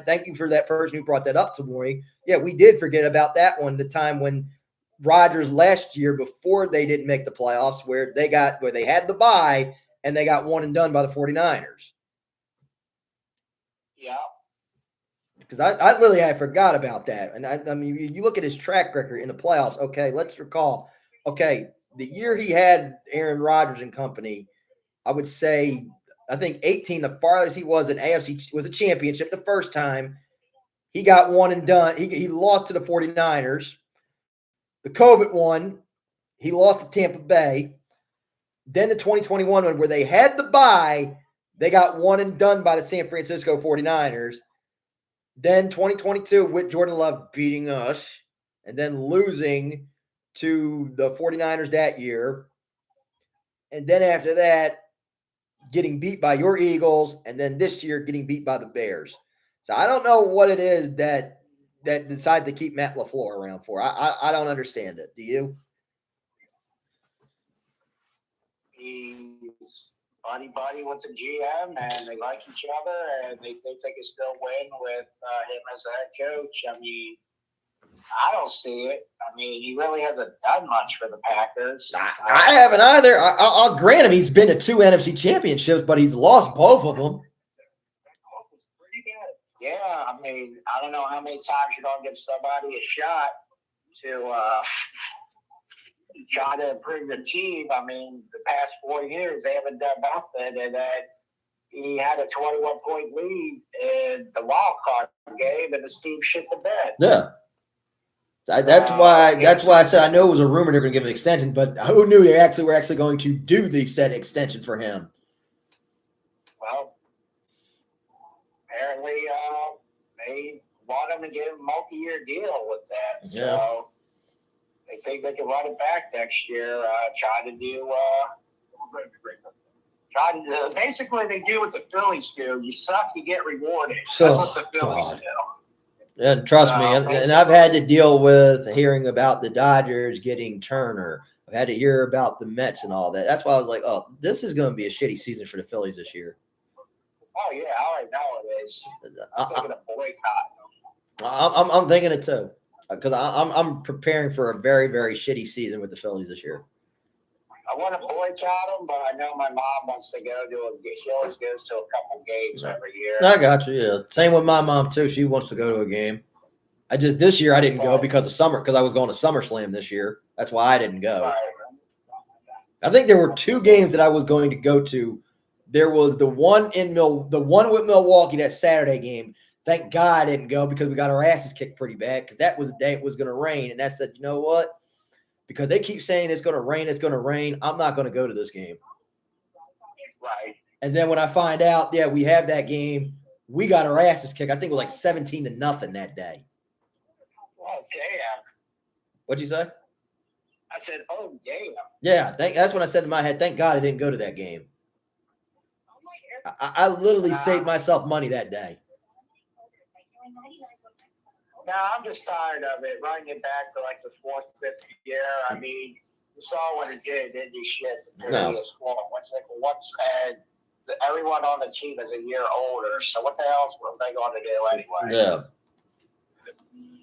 thank you for that person who brought that up to me. Yeah, we did forget about that one, the time when Rodgers last year before they didn't make the playoffs where they had the bye and they got one and done by the 49ers. Yeah. Because I literally I forgot about that. And I mean, you look at his track record in the playoffs. Okay, let's recall. Okay, the year he had Aaron Rodgers and company, I would say, I think 18, the farthest he was in AFC was a championship the first time. He got one and done. He lost to the 49ers. The COVID one, he lost to Tampa Bay. Then the 2021 one where they had the bye, they got one and done by the San Francisco 49ers. Then 2022 with Jordan Love beating us and then losing to the 49ers that year. And then after that, getting beat by your Eagles, and then this year getting beat by the Bears. So I don't know what it is that decided to keep Matt LaFleur around for. I don't understand it. Do you? He's buddy with the GM, and they like each other, and they think they can still win with him as a head coach. I mean, I don't see it. I mean, he really hasn't done much for the Packers. I haven't either. I'll grant him he's been to 2 NFC championships, but he's lost both of them. Yeah, I mean, I don't know how many times you're going to give somebody a shot to try to improve the team. I mean, the past 4 years, they haven't done nothing. And then he had a 21-point lead in the wild card game, and his team shit the bed. Yeah. That's why I said I know it was a rumor they were going to give an extension, but who knew they were actually going to do the said extension for him? Well, apparently they want him to give him a multi-year deal with that. So they think they can run it back next year. Basically, they do what the Phillies do. You suck, you get rewarded. That's what the Phillies do. And trust me, and I've had to deal with hearing about the Dodgers getting Turner. I've had to hear about the Mets and all that. That's why I was like, oh, this is going to be a shitty season for the Phillies this year. Oh, yeah, I already know it is. I'm thinking of boycott. I'm thinking it too, because I'm preparing for a very, very shitty season with the Phillies this year. I want to boycott them, but I know my mom wants to go to she always goes to a couple games every year. I got you. Yeah, same with my mom too. She wants to go to a game. This year I didn't go because I was going to SummerSlam this year. That's why I didn't go. I think there were 2 games that I was going to go to. There was the one with Milwaukee, that Saturday game. Thank God I didn't go because we got our asses kicked pretty bad because that was the day it was going to rain. And I said, you know what? Because they keep saying it's going to rain. I'm not going to go to this game. Right. And then when I find out, we have that game, we got our asses kicked. I think it was like 17-0 that day. Oh, damn. What'd you say? I said, oh, damn. Yeah, that's what I said in my head. Thank God I didn't go to that game. I literally saved myself money that day. No, I'm just tired of it. Running it back for like the 4th, 5th year. I mean, you saw what it did. It didn't do shit. No. Everyone on the team is a year older. So what the hell were they going to do anyway? Yeah.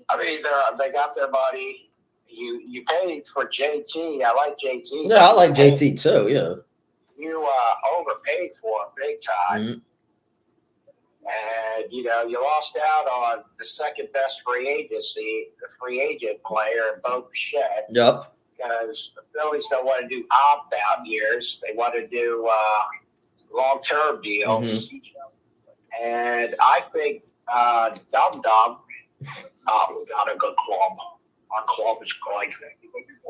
I mean, they got their money. You paid for JT. I like JT. Yeah, I like JT too. Yeah. You overpaid for him big time. Mm-hmm. And, you lost out on the second best free agent player in Bo Bichette. Yep. Because the Phillies don't want to do opt-out years. They want to do long-term deals. Mm-hmm. And I think Dum Dum got a good club. Our club is great.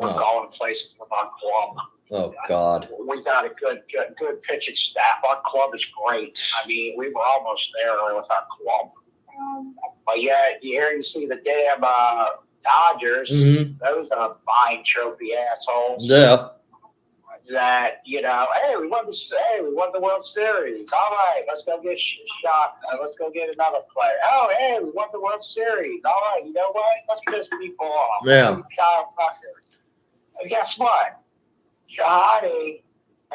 We're going places with our club. Oh, God. We got a good pitching staff. Our club is great. I mean, we were almost there with our club. But yeah, you see the damn Dodgers, those are buying trophy assholes. Yeah. That, hey, we won the World Series. All right, let's go get shot. Let's go get another player. Oh, hey, we won the World Series. All right, you know what? Let's piss people off. Yeah. Kyle Tucker. And guess what? Shahadi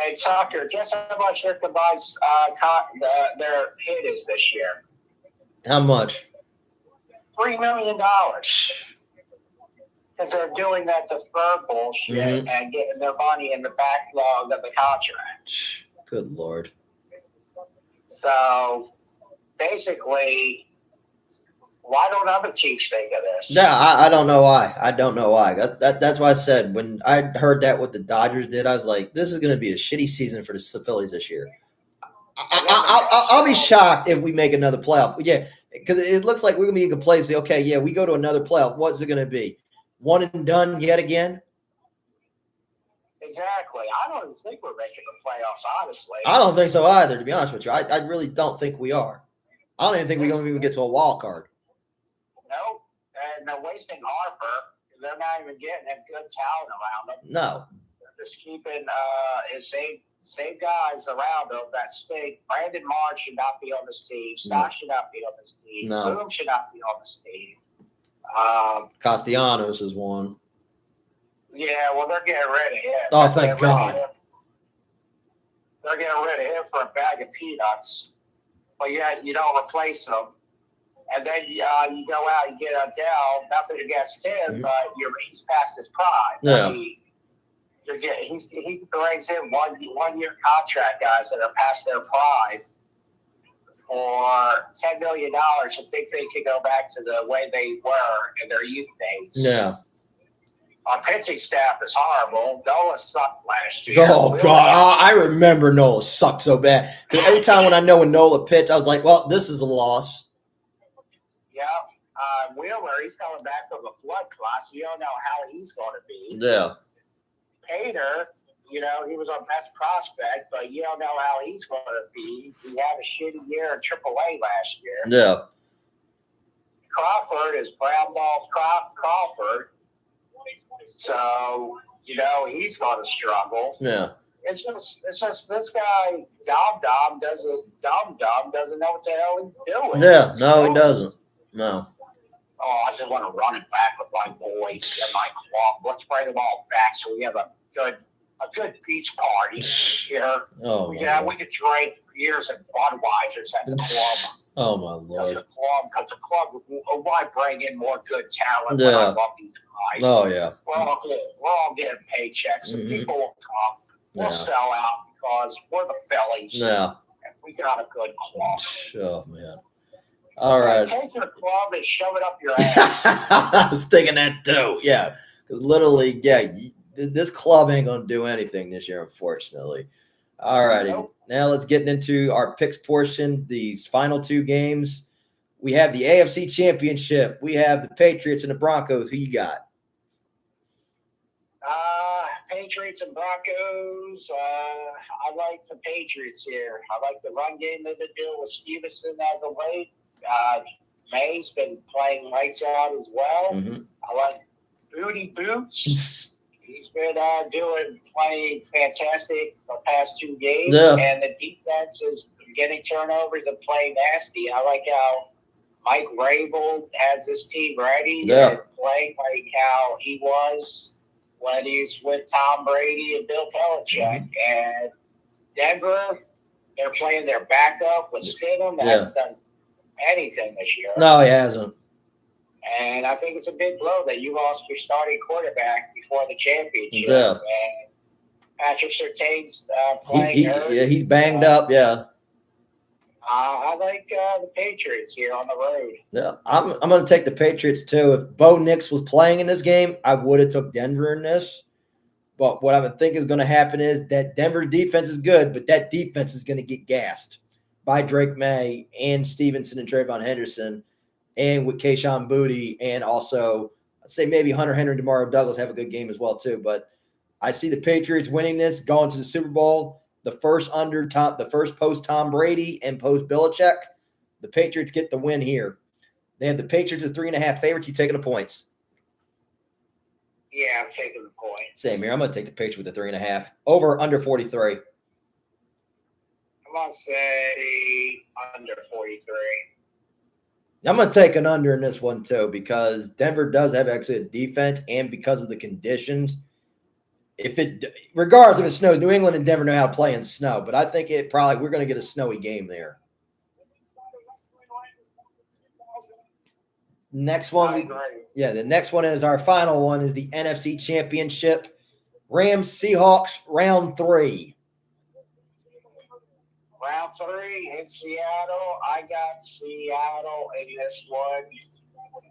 and Tucker, guess how much their combined their hit is this year? How much? $3 million. Because they're doing that deferred bullshit and getting their money in the backlog of the contract. Good Lord. So, basically, why don't other teams think of this? Yeah, I don't know why. That's why I said when I heard that what the Dodgers did, I was like, this is going to be a shitty season for the Phillies this year. I'll be shocked if we make another playoff. Yeah, because it looks like we're going to be in a place, say, okay, yeah, we go to another playoff. What's it going to be? One and done yet again? Exactly. I don't even think we're making the playoffs, honestly. I don't think so either, to be honest with you. I really don't think we are. I don't even think we're going to even get to a wild card. Nope. And they're wasting Harper. They're not even getting a good talent around them. No. They're just keeping his same guys around him that stink. Brandon Marsh should not be on this team. Stock should not be on this team. No. Boom should not be on this team. Castellanos is one. Yeah, well, they're getting rid of him. Oh, thank God. They're getting rid of him for a bag of peanuts. But yet you don't replace him. And then you go out and get Adele. Nothing against him, but he's past his prime. Yeah. I mean, he brings in one-year contract guys that are past their prime for $10 million if they think they can go back to the way they were in their youth days. Yeah. Our pitching staff is horrible. Nola sucked last year. Oh, God. I remember Nola sucked so bad. Because every time when Nola pitched, I was like, well, this is a loss. Yeah. Wheeler, he's coming back from a blood clot, so you don't know how he's going to be. Yeah. Pater, he was our best prospect, but you don't know how he's going to be. He had a shitty year in AAA last year. Yeah. Crawford is brown ball Crawford. So, he's going to struggle. Yeah. It's just this guy, Dom doesn't know what the hell he's doing. Yeah, no, he doesn't. No. Oh, I just want to run it back with my boys and my club. Let's bring them all back so we have a good beach party here. Oh, we could drink beers and Budweisers at the club. Oh, my Lord. Because the club, why bring in more good talent? Yeah. When I love these guys. Oh, yeah. We're all getting paychecks, and people will come. We'll sell out because we're the Phillies. Yeah. And we got a good club. Oh, man. All right. Take your club and shove it up your ass. I was thinking that too. Yeah. Because literally, this club ain't going to do anything this year, unfortunately. All righty. Nope. Now let's get into our picks portion. These final two games. We have the AFC Championship. We have the Patriots and the Broncos. Who you got? Patriots and Broncos. I like the Patriots here. I like the run game they've been doing with Stevenson as of late. May's been playing lights out as well. Mm-hmm. I like Booty Boots. He's been playing fantastic the past two games. Yeah. And the defense is getting turnovers and playing nasty. I like how Mike Rabel has this team ready and playing like how he was when he's with Tom Brady and Bill Belichick. And Denver, they're playing their backup with Stidham. They haven't done anything this year. No, he hasn't. And I think it's a big blow that you lost your starting quarterback before the championship. Yeah. And Patrick Surtain's playing. He's banged up. Yeah. I like the Patriots here on the road. Yeah, I'm going to take the Patriots too. If Bo Nix was playing in this game, I would have took Denver in this. But what I would think is going to happen is that Denver defense is good, but that defense is going to get gassed by Drake May and Stevenson and Trayvon Henderson, and with Kayshon Boutte, and also I'd say maybe Hunter Henry and DeMario Douglas have a good game as well too. But I see the Patriots winning this, going to the Super Bowl. The first post Tom Brady and post Belichick, the Patriots get the win here. They have the Patriots at 3.5 favorites. You taking the points? Yeah, I'm taking the points. Same here. I'm going to take the Patriots with the 3.5 over under 43. I'm going to say under 43. I'm going to take an under in this one too because Denver does have actually a defense, and because of the conditions. Regardless if it snows, New England and Denver know how to play in snow, but I think we're going to get a snowy game there. Next one, the next one is our final one is the NFC Championship. Rams Seahawks round 3. Round 3 in Seattle. I got Seattle in this one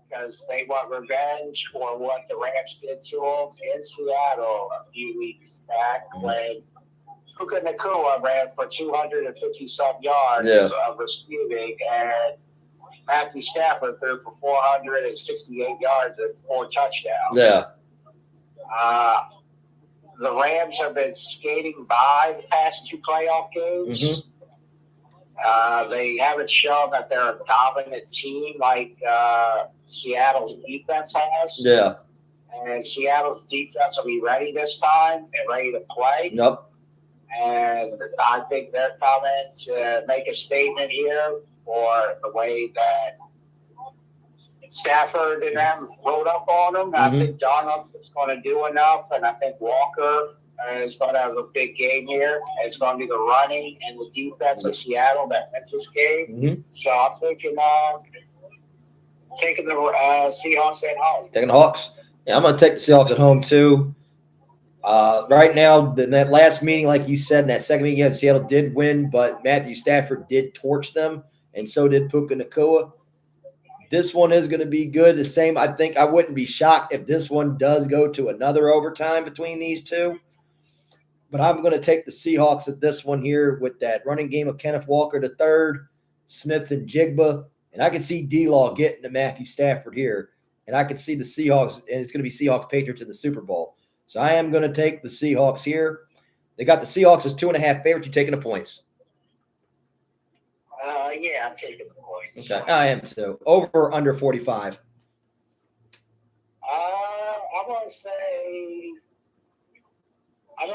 because they want revenge for what the Rams did to them in Seattle a few weeks back when Puka Nacua ran for 250-some yards of receiving, and Matthew Stafford threw for 468 yards and 4 touchdowns. Yeah. The Rams have been skating by the past 2 playoff games. Mm-hmm. They haven't shown that they're a dominant team like Seattle's defense has. Yeah. And Seattle's defense will be ready this time and ready to play. Yep. And I think they're coming to make a statement here for the way that Stafford and them rode up on them. Mm-hmm. I think Donald is going to do enough, and I think Walker is going to have a big game here. It's going to be the running and the defense of Seattle that wins this game. Mm-hmm. So I'm thinking taking the Seahawks at home. Taking the Hawks? Yeah, I'm going to take the Seahawks at home too. Right now, in that last meeting, like you said, in that second meeting, Seattle did win, but Matthew Stafford did torch them, and so did Puka Nacua. This one is going to be good. The same, I think I wouldn't be shocked if this one does go to another overtime between these two. But I'm going to take the Seahawks at this one here with that running game of Kenneth Walker III, Smith and Jigba. And I can see D-Law getting to Matthew Stafford here. And I can see the Seahawks, and it's going to be Seahawks-Patriots in the Super Bowl. So I am going to take the Seahawks here. They got the Seahawks as 2.5 favorites. You taking the points? Yeah, I'm taking the points. Okay, I am too. Over or under 45? I'm gonna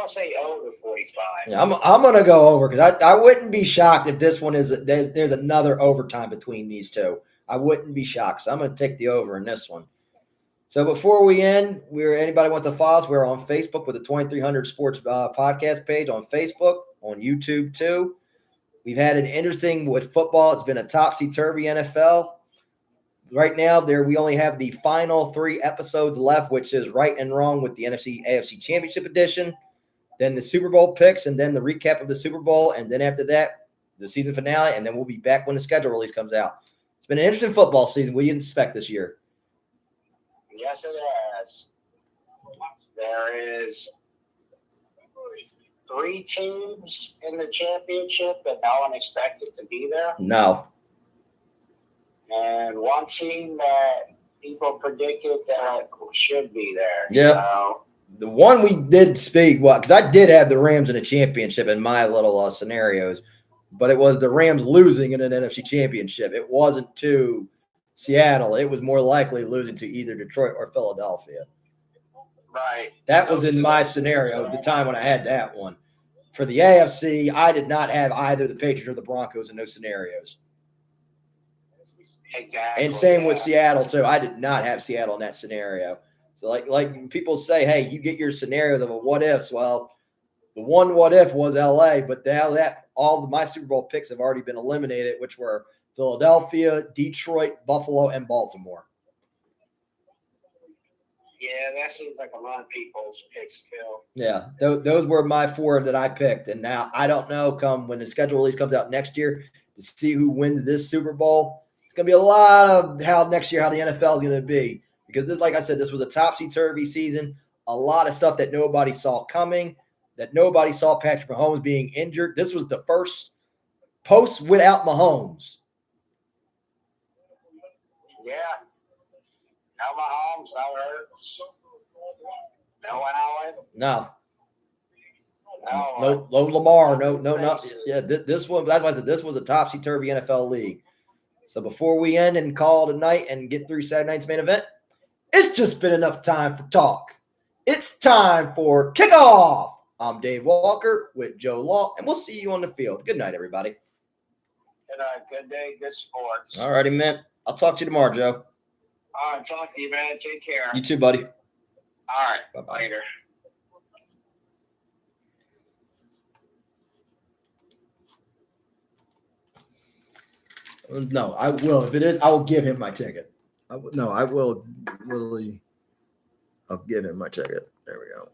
say over 45. Yeah, I'm gonna go over because I wouldn't be shocked if this one is there's another overtime between these two. I wouldn't be shocked. So I'm gonna take the over in this one. So before we end, anybody wants to follow us, we're on Facebook with the 2300 Sports podcast page on Facebook, on YouTube too. We've had an interesting with football. It's been a topsy-turvy NFL. Right now, we only have the final 3 episodes left, which is right and wrong with the NFC AFC Championship edition, then the Super Bowl picks, and then the recap of the Super Bowl, and then after that, the season finale, and then we'll be back when the schedule release comes out. It's been an interesting football season. What do you expect this year? Yes, it has. There is 3 teams in the championship that no one expected to be there. No. And 1 team that people predicted that should be there. Yeah. So, the one we did speak, because I did have the Rams in a championship in my little scenarios, but it was the Rams losing in an NFC championship. It wasn't to Seattle. It was more likely losing to either Detroit or Philadelphia. right. That was in my scenario at the time when I had that one. For the AFC, I did not have either the Patriots or the Broncos in those scenarios. Exactly. And same with Seattle, too. I did not have Seattle in that scenario. So, like people say, hey, you get your scenarios of a what-ifs. Well, the one what-if was L.A., but now that all of my Super Bowl picks have already been eliminated, which were Philadelphia, Detroit, Buffalo, and Baltimore. Yeah, that seems like a lot of people's picks, Phil. Yeah, those were my 4 that I picked. And now I don't know when the schedule release comes out next year to see who wins this Super Bowl. It's going to be a lot of how next year how the NFL is going to be. Because, like I said, this was a topsy-turvy season. A lot of stuff that nobody saw coming, that nobody saw Patrick Mahomes being injured. This was the first post without Mahomes. Yeah. No Mahomes, no Hurts. No Allen. No. No Lamar. No. Yeah, this one, that's why I said this was a topsy-turvy NFL league. So before we end and call it a night and get through Saturday night's main event, it's just been enough time for talk. It's time for kickoff. I'm Dave Walker with Joe Law, and we'll see you on the field. Good night, everybody. Good night. Good day. Good sports. All righty, man. I'll talk to you tomorrow, Joe. All right. Talk to you, man. Take care. You too, buddy. All right. Bye-bye. Later. No, I will. If it is, I will give him my ticket. I will literally. I'll give him my ticket. There we go.